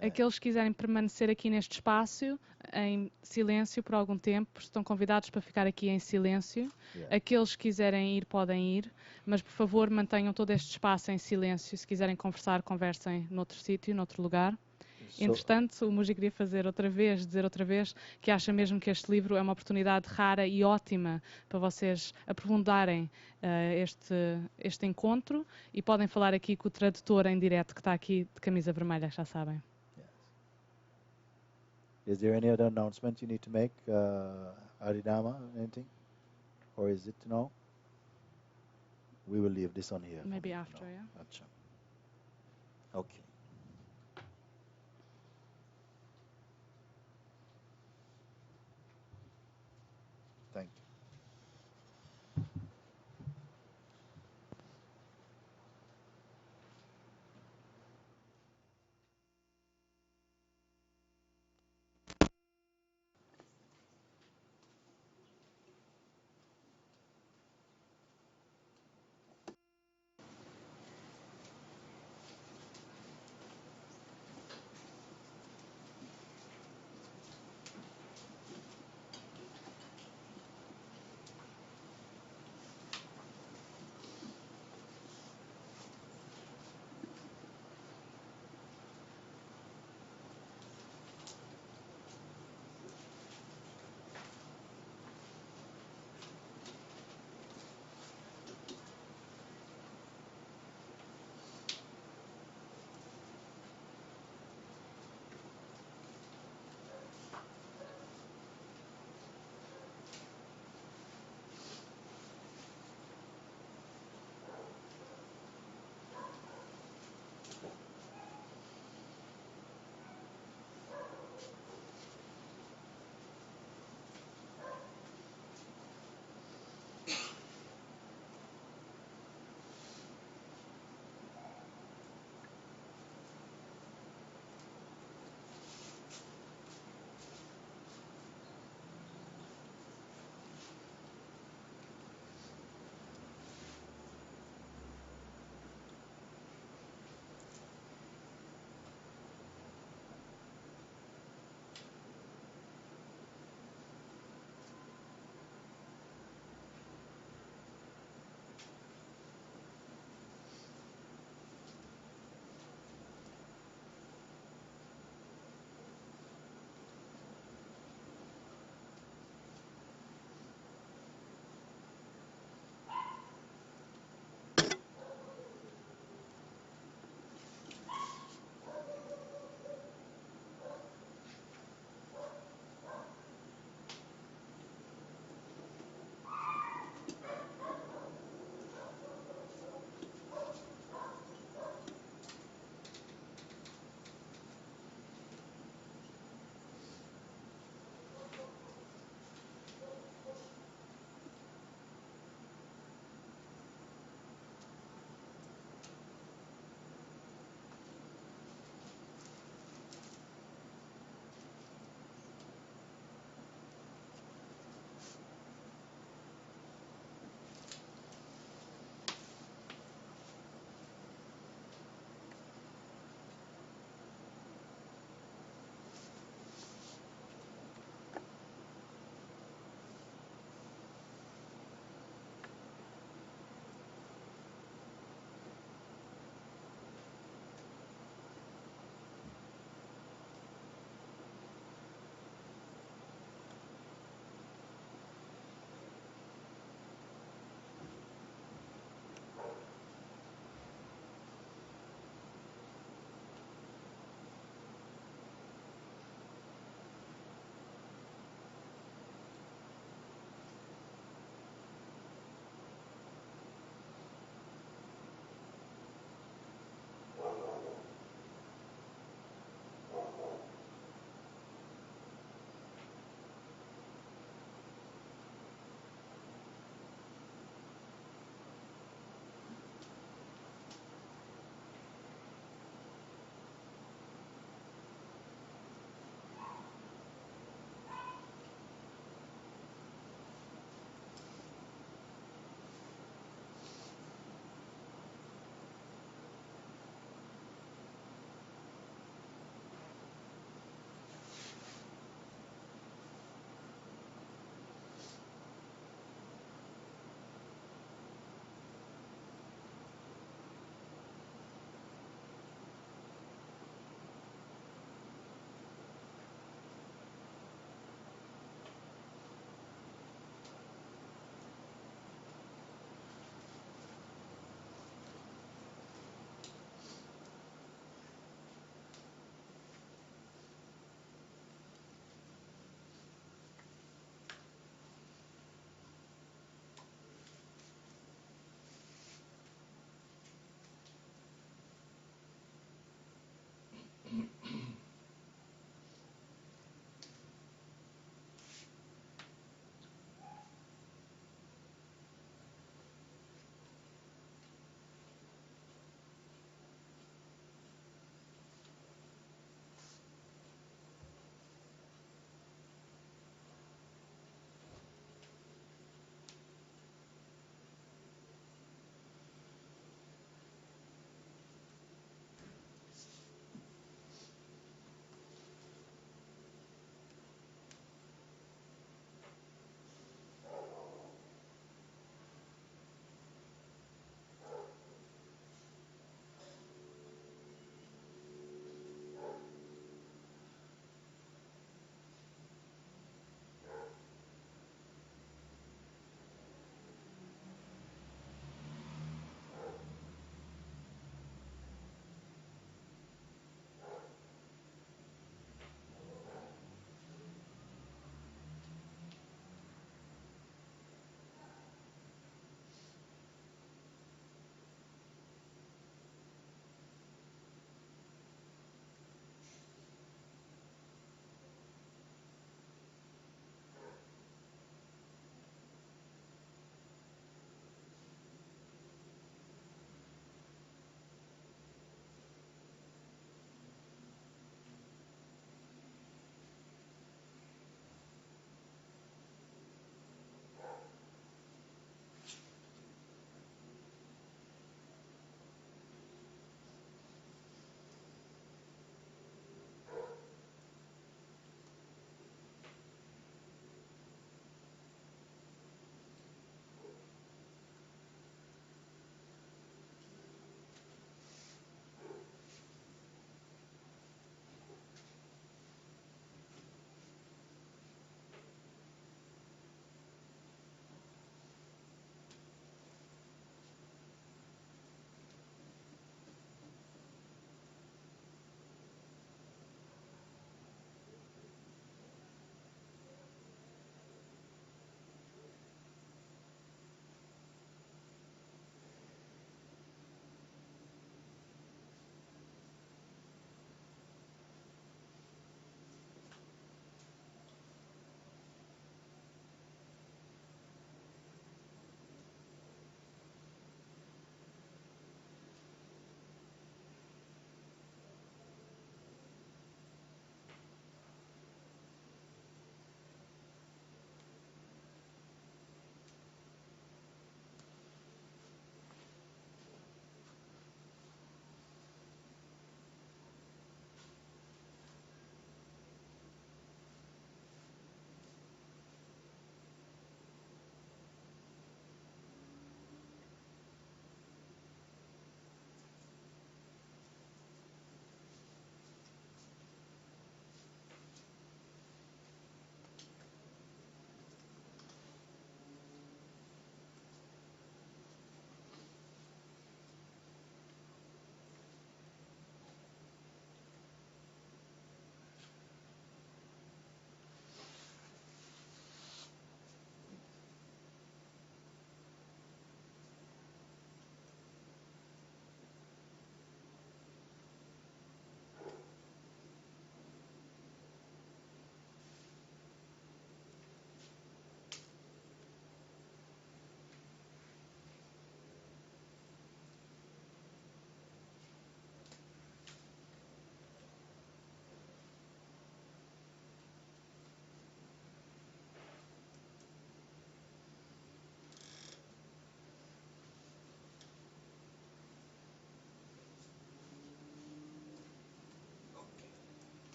aqueles que quiserem permanecer aqui neste espaço em silêncio por algum tempo, estão convidados para ficar aqui em silêncio. Yeah. Aqueles que quiserem ir, podem ir, mas por favor mantenham todo este espaço em silêncio. Se quiserem conversar, conversem noutro sítio, noutro lugar. Entretanto, o Mooji queria dizer outra vez, que acha mesmo que este livro é uma oportunidade rara e ótima para vocês aprofundarem este encontro, e podem falar aqui com o tradutor em direto que está aqui de camisa vermelha, já sabem. Yes. Is there any other announcement you need to make, Aridama, anything? Or is it no? We will leave this on here. Maybe after, yeah? Acha. Okay. Thank you.